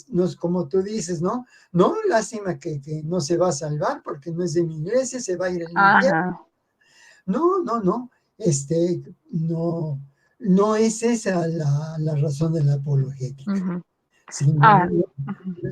no es como tú dices, ¿no? No, lástima que no se va a salvar porque no es de mi iglesia, se va a ir al infierno. No, no, no, no, no es esa la razón de la apologética, sino,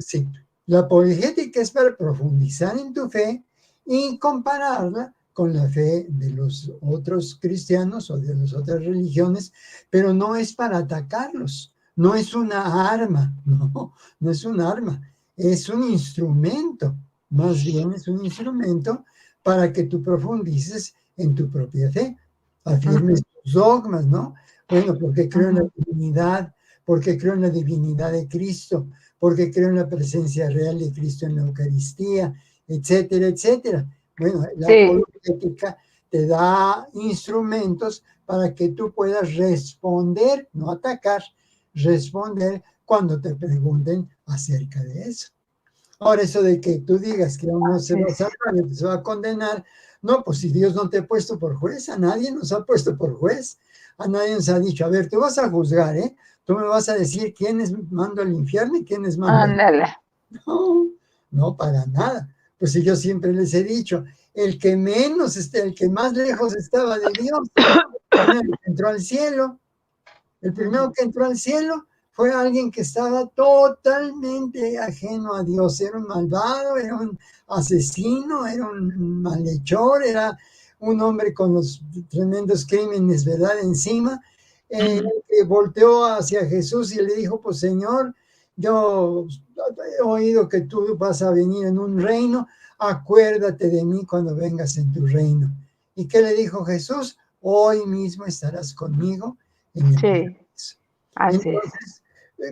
sí, la apologética es para profundizar en tu fe y compararla con la fe de los otros cristianos o de las otras religiones, pero no es para atacarlos, no es una arma, no es un arma, es un instrumento, más bien es un instrumento para que tú profundices en tu propia fe, afirmes tus dogmas, ¿no? Bueno, porque creo en la divinidad, porque creo en la divinidad de Cristo, porque creo en la presencia real de Cristo en la Eucaristía, etcétera, etcétera. Bueno, la apologética te da instrumentos para que tú puedas responder, no atacar, responder cuando te pregunten acerca de eso. Ahora, eso de que tú digas que uno se va a salvar y se va a condenar, no, pues si Dios no te ha puesto por juez, a nadie nos ha puesto por juez, a nadie nos ha dicho, a ver, tú vas a juzgar, ¿eh? Tú me vas a decir quiénes mando al infierno y quiénes mando al infierno. No, no, para nada. Pues si yo siempre les he dicho, el que menos, el que más lejos estaba de Dios, entró al cielo. El primero que entró al cielo fue alguien que estaba totalmente ajeno a Dios. Era un malvado, era un asesino, era un malhechor, era un hombre con los tremendos crímenes, ¿verdad?, encima. Que volteó hacia Jesús y le dijo, pues Señor, yo he oído que tú vas a venir en un reino, acuérdate de mí cuando vengas en tu reino. ¿Y qué le dijo Jesús? Hoy mismo estarás conmigo en el paraíso. Entonces,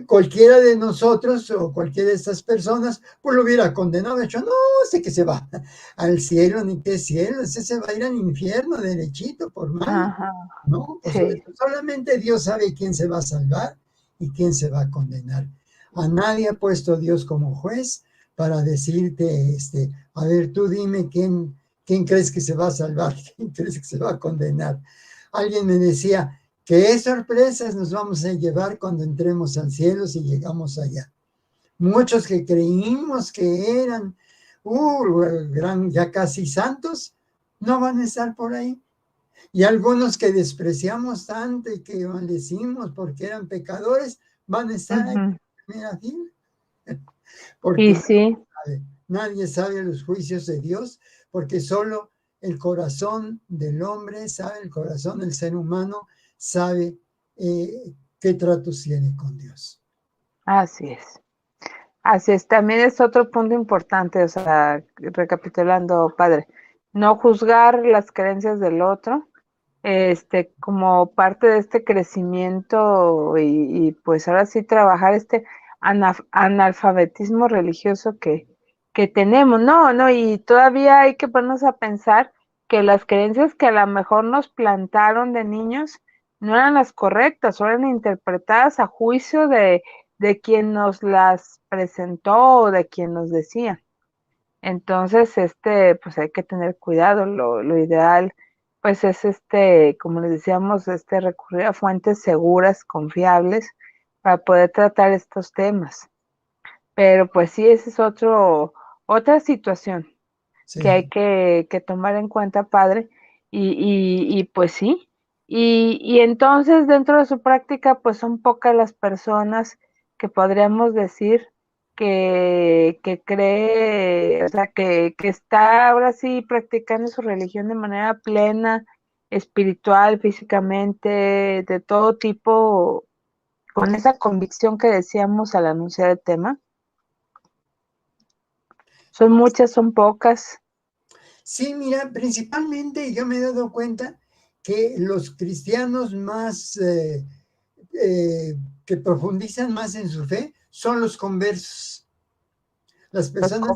cualquiera de nosotros o cualquiera de estas personas, pues lo hubiera condenado, hecho, no, sé que se va al cielo, ni qué cielo, ese se va a ir al infierno derechito por mal. No, pues solamente Dios sabe quién se va a salvar y quién se va a condenar. A nadie ha puesto Dios como juez para decirte, a ver, tú dime quién crees que se va a salvar, quién crees que se va a condenar. Alguien me decía, ¿qué sorpresas nos vamos a llevar cuando entremos al cielo si llegamos allá? Muchos que creímos que eran ya casi santos, no van a estar por ahí. Y algunos que despreciamos tanto y que maldecimos porque eran pecadores, van a estar ahí en primera fila. Porque nadie sabe los juicios de Dios, porque solo el corazón del hombre sabe, el corazón del ser humano sabe qué tratos tiene con Dios. Así es. Así es, también es otro punto importante, o sea, recapitulando, padre, no juzgar las creencias del otro, como parte de este crecimiento y pues ahora sí trabajar este analfabetismo religioso que tenemos, no, y todavía hay que ponernos a pensar que las creencias que a lo mejor nos plantaron de niños no eran las correctas, o eran interpretadas a juicio de quien nos las presentó o de quien nos decía. Entonces, pues hay que tener cuidado. Lo ideal, pues es como les decíamos, recurrir a fuentes seguras, confiables, para poder tratar estos temas. Pero pues sí, esa es otra situación que hay que tomar en cuenta, padre. Y pues sí. Y entonces, dentro de su práctica, pues son pocas las personas que podríamos decir que cree, o sea, que está ahora sí practicando su religión de manera plena, espiritual, físicamente, de todo tipo, con esa convicción que decíamos al anunciar el tema. ¿Son muchas, son pocas? Sí, mira, principalmente yo me he dado cuenta que los cristianos más que profundizan más en su fe son los conversos. Las personas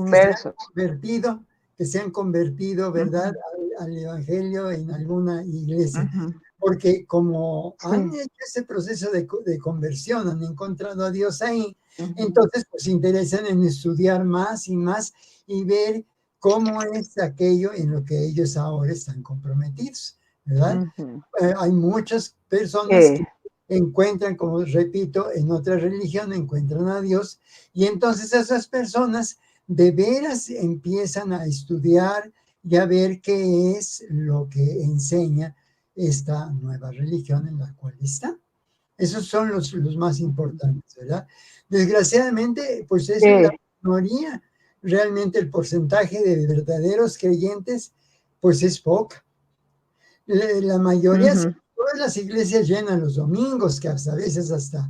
que se han convertido, ¿verdad?, al evangelio en alguna iglesia. porque como Sí. han hecho ese proceso de conversión, han encontrado a Dios ahí, Ujú. entonces pues se interesan en estudiar más y más y ver cómo es aquello en lo que ellos ahora están comprometidos, ¿verdad? Ujú. Hay muchas personas que encuentran, como repito, en otra religión encuentran a Dios y entonces esas personas de veras empiezan a estudiar y a ver qué es lo que enseña esta nueva religión en la cual está. Esos son los más importantes, ¿verdad? Desgraciadamente, pues eso es la minoría. Realmente el porcentaje de verdaderos creyentes, pues es poca. La mayoría, Ujú. todas las iglesias llenan los domingos, que hasta a veces hasta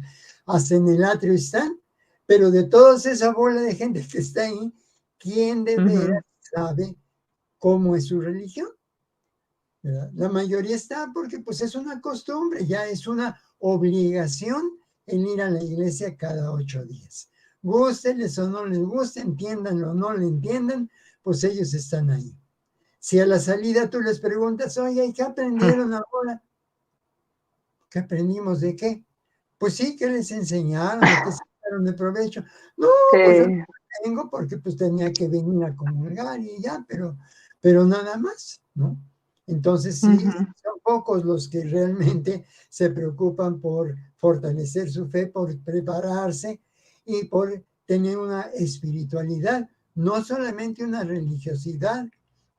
en el atrio están, pero de toda esa bola de gente que está ahí, ¿quién de veras Ujú. sabe cómo es su religión? ¿Verdad? La mayoría está porque pues es una costumbre, ya es una obligación el ir a la iglesia cada 8 días. Gústeles o no les guste, entiendan o no le entiendan, pues ellos están ahí. Si a la salida tú les preguntas, oye, ¿qué aprendieron ahora? ¿Qué aprendimos de qué? Pues sí, ¿qué les enseñaron? ¿De qué sacaron de provecho? No, pues yo no Sí. tengo porque pues tenía que venir a comulgar y ya, pero nada más, ¿no? Entonces sí, Ujú. son pocos los que realmente se preocupan por fortalecer su fe, por prepararse y por tener una espiritualidad, no solamente una religiosidad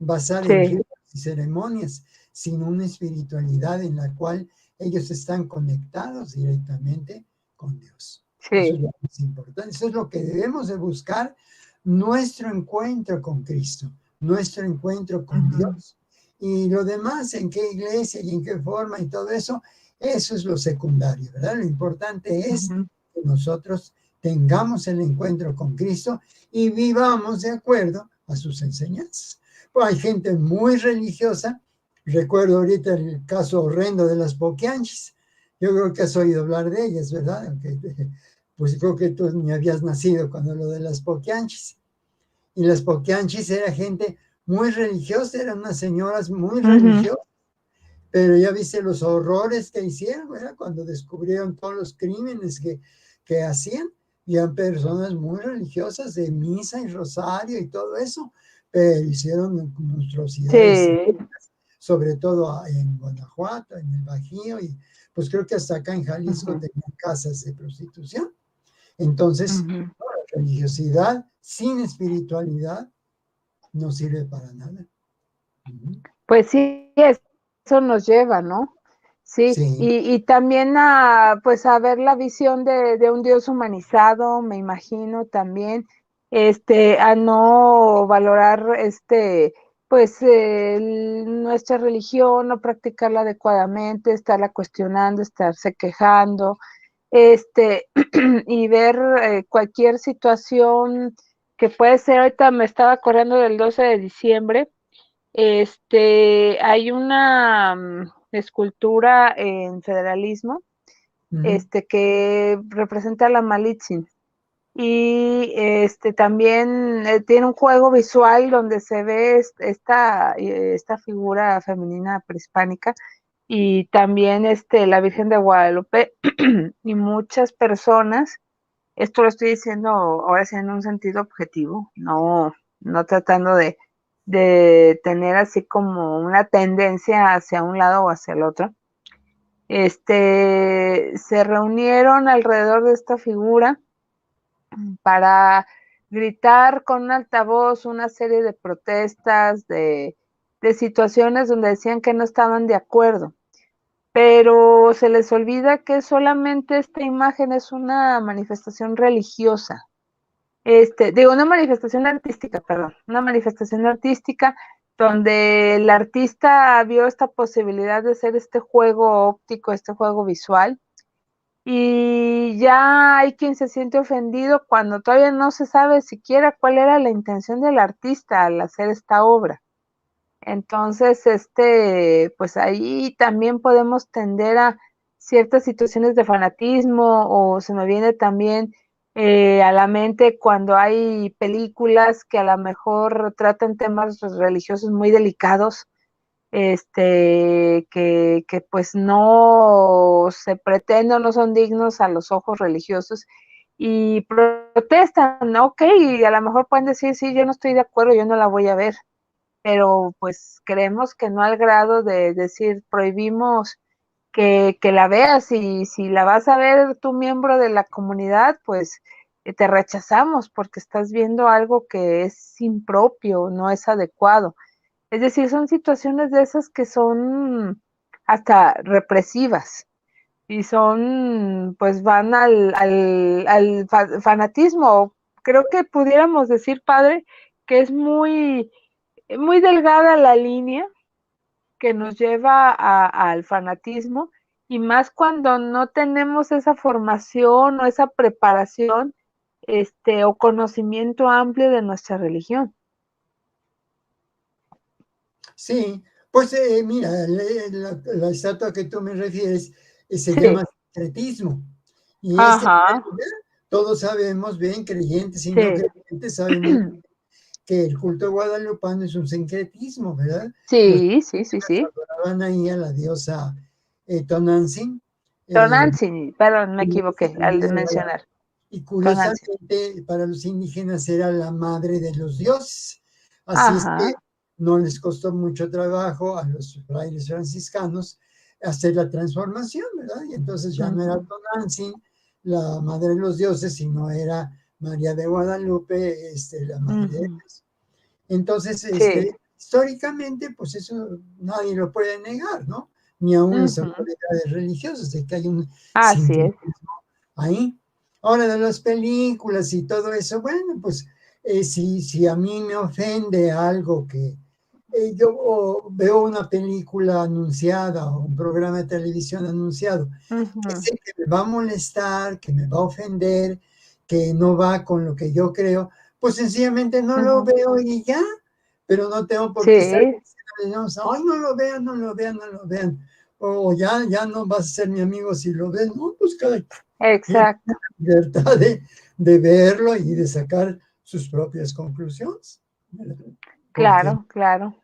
basada en Sí. ritos y ceremonias, sino una espiritualidad en la cual ellos están conectados directamente con Dios. Eso es Sí. lo más importante. Eso es lo que debemos de buscar, nuestro encuentro con Cristo, nuestro encuentro con Ujú. Dios. Y lo demás, en qué iglesia y en qué forma y todo eso, eso es lo secundario, ¿verdad? Lo importante es Ujú. que nosotros tengamos el encuentro con Cristo y vivamos de acuerdo a sus enseñanzas. Pues hay gente muy religiosa. Recuerdo ahorita el caso horrendo de las Poquianchis. Yo creo que has oído hablar de ellas, ¿verdad? Aunque, pues creo que tú ni habías nacido cuando lo de las Poquianchis. Y las Poquianchis era gente muy religiosa, eran unas señoras muy Ujú. religiosas, pero ya viste los horrores que hicieron, ¿verdad? Cuando descubrieron todos los crímenes que hacían, y eran personas muy religiosas de misa y rosario y todo eso, pero hicieron monstruosidades, Sí. sobre todo en Guanajuato, en el Bajío, y pues creo que hasta acá en Jalisco Ujú. tenían casas de prostitución. Entonces, Ujú. no, la religiosidad sin espiritualidad no sirve para nada. Ujú. Pues sí, eso nos lleva, ¿no? Sí, Sí, y también pues a ver la visión de un Dios humanizado, me imagino también, a no valorar, pues nuestra religión, no practicarla adecuadamente, estarla cuestionando, estarse quejando, y ver cualquier situación que puede ser, ahorita me estaba acordando del 12 de diciembre. Hay una escultura en Federalismo, ujú, que representa a la Malitzin. Y también tiene un juego visual donde se ve esta figura femenina prehispánica y también la Virgen de Guadalupe y muchas personas, esto lo estoy diciendo ahora sí en un sentido objetivo, no tratando de tener así como una tendencia hacia un lado o hacia el otro. Se reunieron alrededor de esta figura para gritar con un altavoz una serie de protestas, de situaciones donde decían que no estaban de acuerdo, pero se les olvida que solamente esta imagen es una manifestación religiosa. Digo, una manifestación artística, perdón, una manifestación artística donde el artista vio esta posibilidad de hacer este juego óptico, este juego visual, y ya hay quien se siente ofendido cuando todavía no se sabe siquiera cuál era la intención del artista al hacer esta obra. Entonces, pues ahí también podemos tender a ciertas situaciones de fanatismo, o se me viene también a la mente cuando hay películas que a lo mejor tratan temas religiosos muy delicados, que pues no se pretende o no son dignos a los ojos religiosos y protestan, ok, y a lo mejor pueden decir, sí, yo no estoy de acuerdo, yo no la voy a ver, pero pues creemos que no al grado de decir prohibimos que la veas y si la vas a ver tu miembro de la comunidad, pues te rechazamos porque estás viendo algo que es impropio, no es adecuado. Es decir, son situaciones de esas que son hasta represivas y son, pues van al fanatismo. Creo que pudiéramos decir, padre, que es muy delgada la línea que nos lleva al fanatismo y más cuando no tenemos esa formación o esa preparación o conocimiento amplio de nuestra religión. Sí, pues mira, la estatua que tú me refieres se Sí. llama sincretismo. Y Ajá. todos sabemos bien, creyentes y no Sí. creyentes, saben muy bien que el culto guadalupano es un sincretismo, ¿verdad? Los Sí, sí, sí, sí. adoraban ahí a la diosa Tonantzin. Tonantzin, perdón, me equivoqué al mencionar. Y Tonantzin. curiosamente para los indígenas era la madre de los dioses. Así es que Ajá. no les costó mucho trabajo a los frailes franciscanos hacer la transformación, ¿verdad? Y entonces ya no era Tonantzin, la madre de los dioses, sino era María de Guadalupe, la madre de Dios. Entonces, Sí. históricamente, pues eso nadie lo puede negar, ¿no? Ni aún las autoridades religiosas, de que hay un Así es. sincretismo ahí. Ahora, de las películas y todo eso, bueno, pues si a mí me ofende algo que yo veo una película anunciada o un programa de televisión anunciado, que sé que me va a molestar, que me va a ofender, que no va con lo que yo creo, pues sencillamente no lo veo y ya, pero no tengo por qué estar Sí. diciendo, ay, no lo vean, no lo vean, no lo vean, o ya no vas a ser mi amigo si lo ven, no, pues cada quien tiene Exacto. la libertad de verlo y de sacar sus propias conclusiones, porque Claro, claro.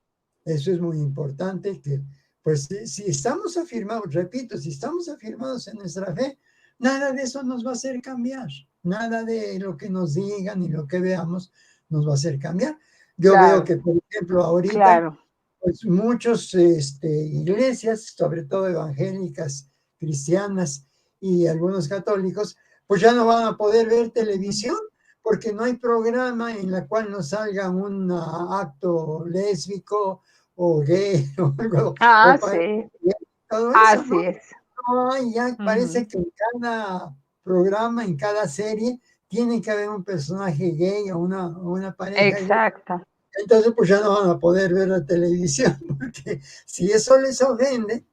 eso es muy importante, que pues si estamos afirmados, repito, si estamos afirmados en nuestra fe, nada de eso nos va a hacer cambiar, nada de lo que nos digan y lo que veamos nos va a hacer cambiar. Yo veo Claro, que, por ejemplo, ahorita, claro. pues muchos iglesias, sobre todo evangélicas, cristianas y algunos católicos, pues ya no van a poder ver televisión porque no hay programa en la cual nos salga un acto lésbico o gay o algo, Ah, o sí. todo eso, Así ¿no? es. No, ya parece que en cada programa, en cada serie, tiene que haber un personaje gay o una pareja gay. Exacto. Entonces, pues ya no van a poder ver la televisión, porque si eso les ofende,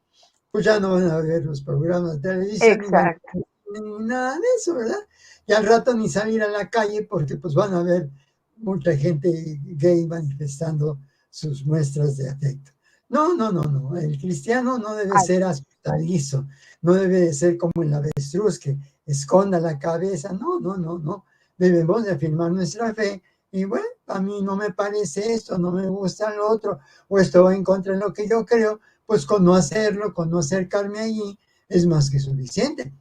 pues ya no van a ver los programas de televisión Exacto. ni nada de eso, ¿verdad? Y al rato ni salir a la calle porque pues van a ver mucha gente gay manifestando sus muestras de afecto. No, no, no, no. El cristiano no debe ser Así. asustadizo, no debe de ser como el avestruz que esconda la cabeza. No, no, no, no. Debemos de afirmar nuestra fe y bueno, a mí no me parece esto, no me gusta lo otro, o esto va en contra de lo que yo creo, pues con no hacerlo, con no acercarme allí, es más que suficiente.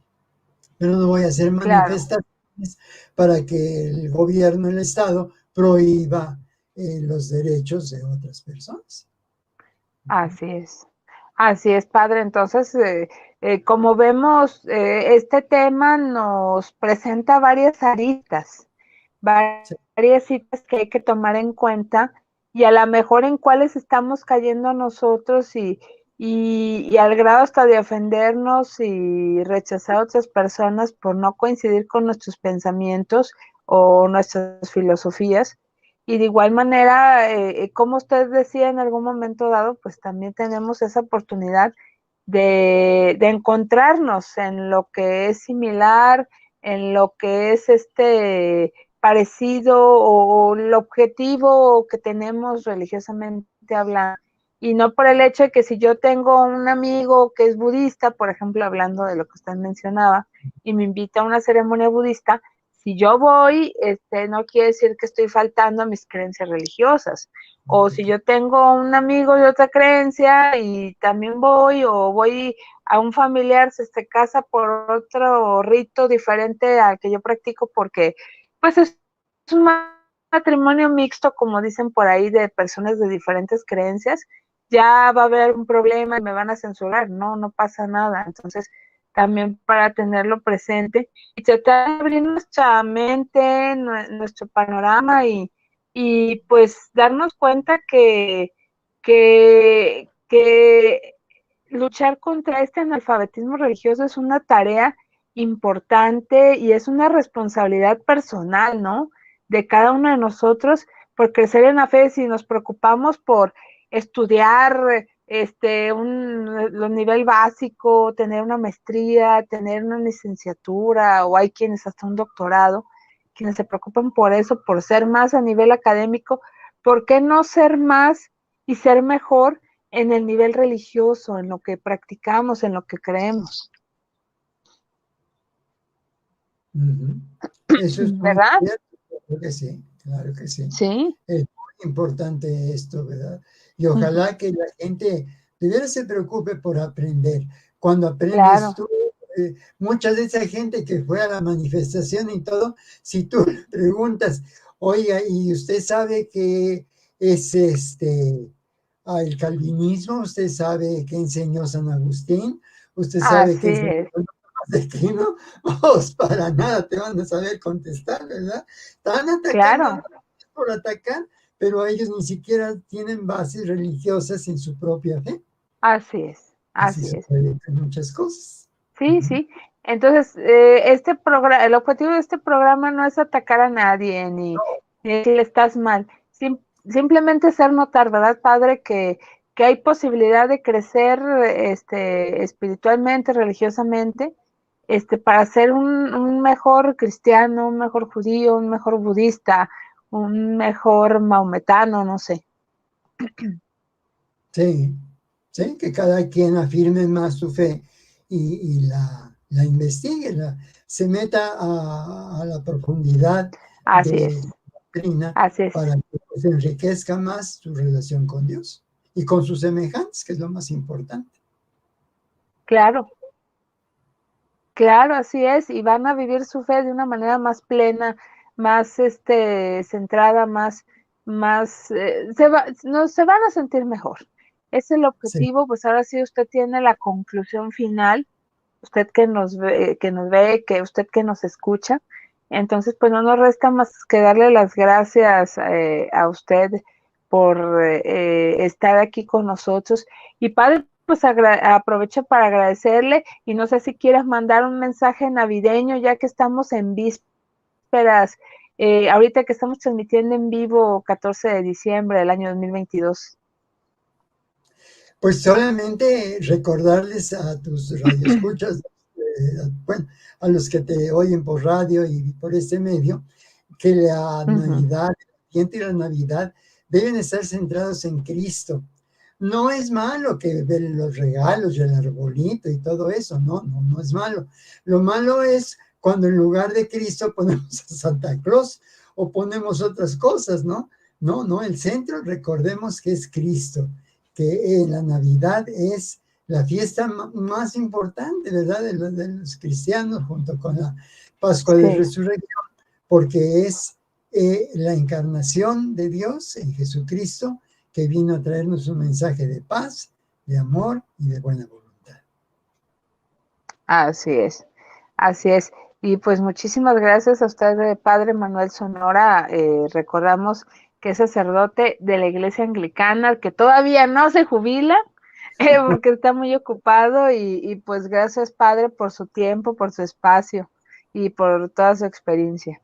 Pero no voy a hacer Claro. manifestaciones para que el gobierno, el Estado, prohíba los derechos de otras personas. Así es. Así es, padre. Entonces, como vemos, este tema nos presenta varias aristas, Sí, varias citas que hay que tomar en cuenta y a lo mejor en cuáles estamos cayendo nosotros y al grado hasta de ofendernos y rechazar a otras personas por no coincidir con nuestros pensamientos o nuestras filosofías. Y de igual manera, como usted decía en algún momento dado, pues también tenemos esa oportunidad de encontrarnos en lo que es similar, en lo que es parecido o el objetivo que tenemos religiosamente hablando. Y no por el hecho de que si yo tengo un amigo que es budista, por ejemplo, hablando de lo que usted mencionaba, y me invita a una ceremonia budista, si yo voy, no quiere decir que estoy faltando a mis creencias religiosas. O si yo tengo un amigo de otra creencia y también voy, o voy a un familiar, se casa por otro rito diferente al que yo practico, porque pues es un matrimonio mixto, como dicen por ahí, de personas de diferentes creencias, ya va a haber un problema y me van a censurar. No, no pasa nada. Entonces, también para tenerlo presente y tratar de abrir nuestra mente, nuestro panorama y pues darnos cuenta que luchar contra este analfabetismo religioso es una tarea importante y es una responsabilidad personal, ¿no? De cada uno de nosotros por crecer en la fe. Si nos preocupamos por estudiar los nivel básico, tener una maestría, tener una licenciatura, o hay quienes hasta un doctorado, quienes se preocupan por eso, por ser más a nivel académico. ¿Por qué no ser más y ser mejor en el nivel religioso, en lo que practicamos, en lo que creemos? Eso es muy ¿Verdad? cierto, claro que sí, claro que sí. Sí. Es muy importante esto, ¿verdad? Y ojalá que la gente de veras se preocupe por aprender. Cuando aprendes Claro. tú, mucha de esa gente que fue a la manifestación y todo, si tú le preguntas, oiga, ¿y usted sabe qué es el calvinismo? ¿Usted sabe qué enseñó San Agustín? ¿Usted sabe Así qué enseñó es. de que no? Pues para nada te van a saber contestar, ¿verdad? Están atacando Claro. por atacar, pero ellos ni siquiera tienen bases religiosas en su propia fe. Así es. Así Así es. sucede con muchas cosas. Sí, sí. Entonces, el objetivo de este programa no es atacar a nadie ni decirle estás mal. Simplemente hacer notar, ¿verdad, padre? Que hay posibilidad de crecer espiritualmente, religiosamente, para ser un mejor cristiano, un mejor judío, un mejor budista, un mejor maometano, no sé. Sí, sí, que cada quien afirme más su fe y la investigue, se meta a la profundidad Así de es. la doctrina Así es. para que pues, enriquezca más su relación con Dios y con sus semejantes, que es lo más importante. Claro. Claro, así es, y van a vivir su fe de una manera más plena, más centrada, se van a sentir mejor. Es el Sí, objetivo. Pues ahora sí usted tiene la conclusión final, usted que usted que nos escucha. Entonces, pues no nos resta más que darle las gracias a usted por estar aquí con nosotros. Y padre, pues aprovecho para agradecerle y no sé si quieras mandar un mensaje navideño ya que estamos en vísperas, ahorita que estamos transmitiendo en vivo 14 de diciembre del año 2022. pues solamente recordarles a tus radioescuchas, bueno, a los que te oyen por radio y por este medio, que la Ujú. Navidad, el Adviento y la Navidad deben estar centrados en Cristo. No es malo que ver los regalos y el arbolito y todo eso, no es malo. Lo malo es cuando en lugar de Cristo ponemos a Santa Claus o ponemos otras cosas, ¿no? No, el centro, recordemos que es Cristo, que la Navidad es la fiesta más importante, ¿verdad? De los cristianos, junto con la Pascua de Sí, Resurrección, porque es la encarnación de Dios en Jesucristo, que vino a traernos un mensaje de paz, de amor y de buena voluntad. así es, así es. Y pues muchísimas gracias a usted, padre Manuel Sonora. Recordamos que es sacerdote de la Iglesia Anglicana, que todavía no se jubila, porque está muy ocupado y pues gracias, padre, por su tiempo, por su espacio y por toda su experiencia.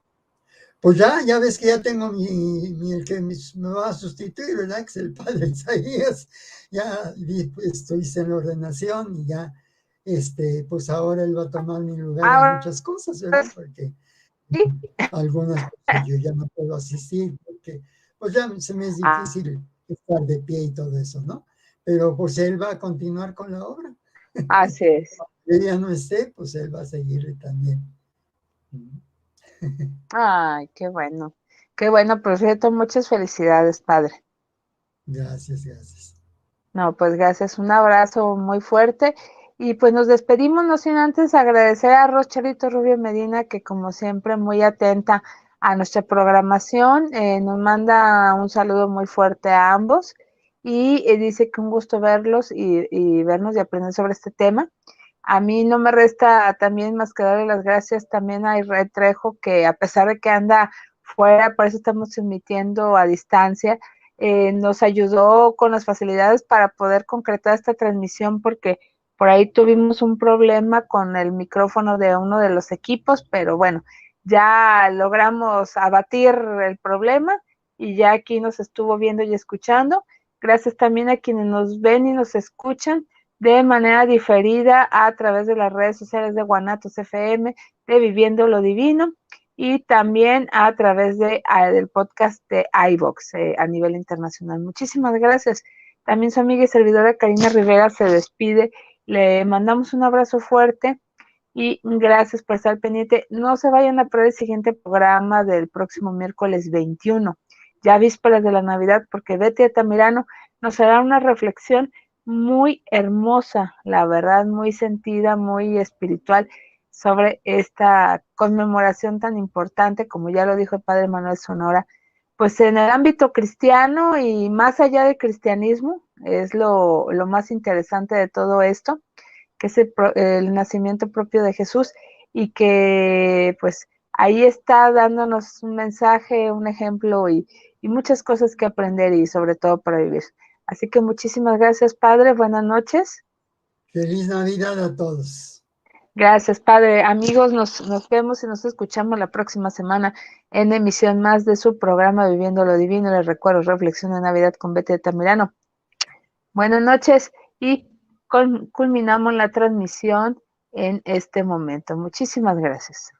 Pues ya ves que ya tengo el que me va a sustituir, ¿verdad? Que es el padre Isaías. Ya estoy en la ordenación y ya, pues ahora él va a tomar mi lugar en Ahora muchas cosas, ¿verdad? Porque sí. algunas cosas yo ya no puedo asistir porque pues ya se me es Ah, difícil estar de pie y todo eso, ¿no? Pero pues él va a continuar con la obra. así es. Que ya no esté, pues él va a seguir también. Ay, qué bueno, por cierto, muchas felicidades, padre. Gracias, gracias. No, pues gracias, un abrazo muy fuerte y pues nos despedimos, no sin antes agradecer a Rocharito Rubio Medina, que como siempre muy atenta a nuestra programación, nos manda un saludo muy fuerte a ambos y dice que un gusto verlos y vernos y aprender sobre este tema. A mí no me resta también más que darle las gracias también a Israel Trejo, que a pesar de que anda fuera, por eso estamos emitiendo a distancia, nos ayudó con las facilidades para poder concretar esta transmisión, porque por ahí tuvimos un problema con el micrófono de uno de los equipos, pero bueno, ya logramos abatir el problema y ya aquí nos estuvo viendo y escuchando. Gracias también a quienes nos ven y nos escuchan de manera diferida a través de las redes sociales de Guanatos FM, de Viviendo lo Divino y también a través del podcast de iVox a nivel internacional. Muchísimas gracias. También su amiga y servidora Karina Rivera se despide. Le mandamos un abrazo fuerte y gracias por estar pendiente. No se vayan a perder el siguiente programa del próximo miércoles 21, ya vísperas de la Navidad, porque Betty Altamirano nos hará una reflexión muy hermosa, la verdad, muy sentida, muy espiritual sobre esta conmemoración tan importante, como ya lo dijo el padre Manuel Sonora, pues en el ámbito cristiano y más allá del cristianismo, es lo más interesante de todo esto, que es el nacimiento propio de Jesús y que pues ahí está dándonos un mensaje, un ejemplo y muchas cosas que aprender y sobre todo para vivir. Así que muchísimas gracias, Padre. Buenas noches. Feliz Navidad a todos. Gracias, Padre. Amigos, nos vemos y nos escuchamos la próxima semana en emisión más de su programa Viviendo lo Divino. Les recuerdo Reflexión de Navidad con Betty Tamirano. Buenas noches y culminamos la transmisión en este momento. Muchísimas gracias.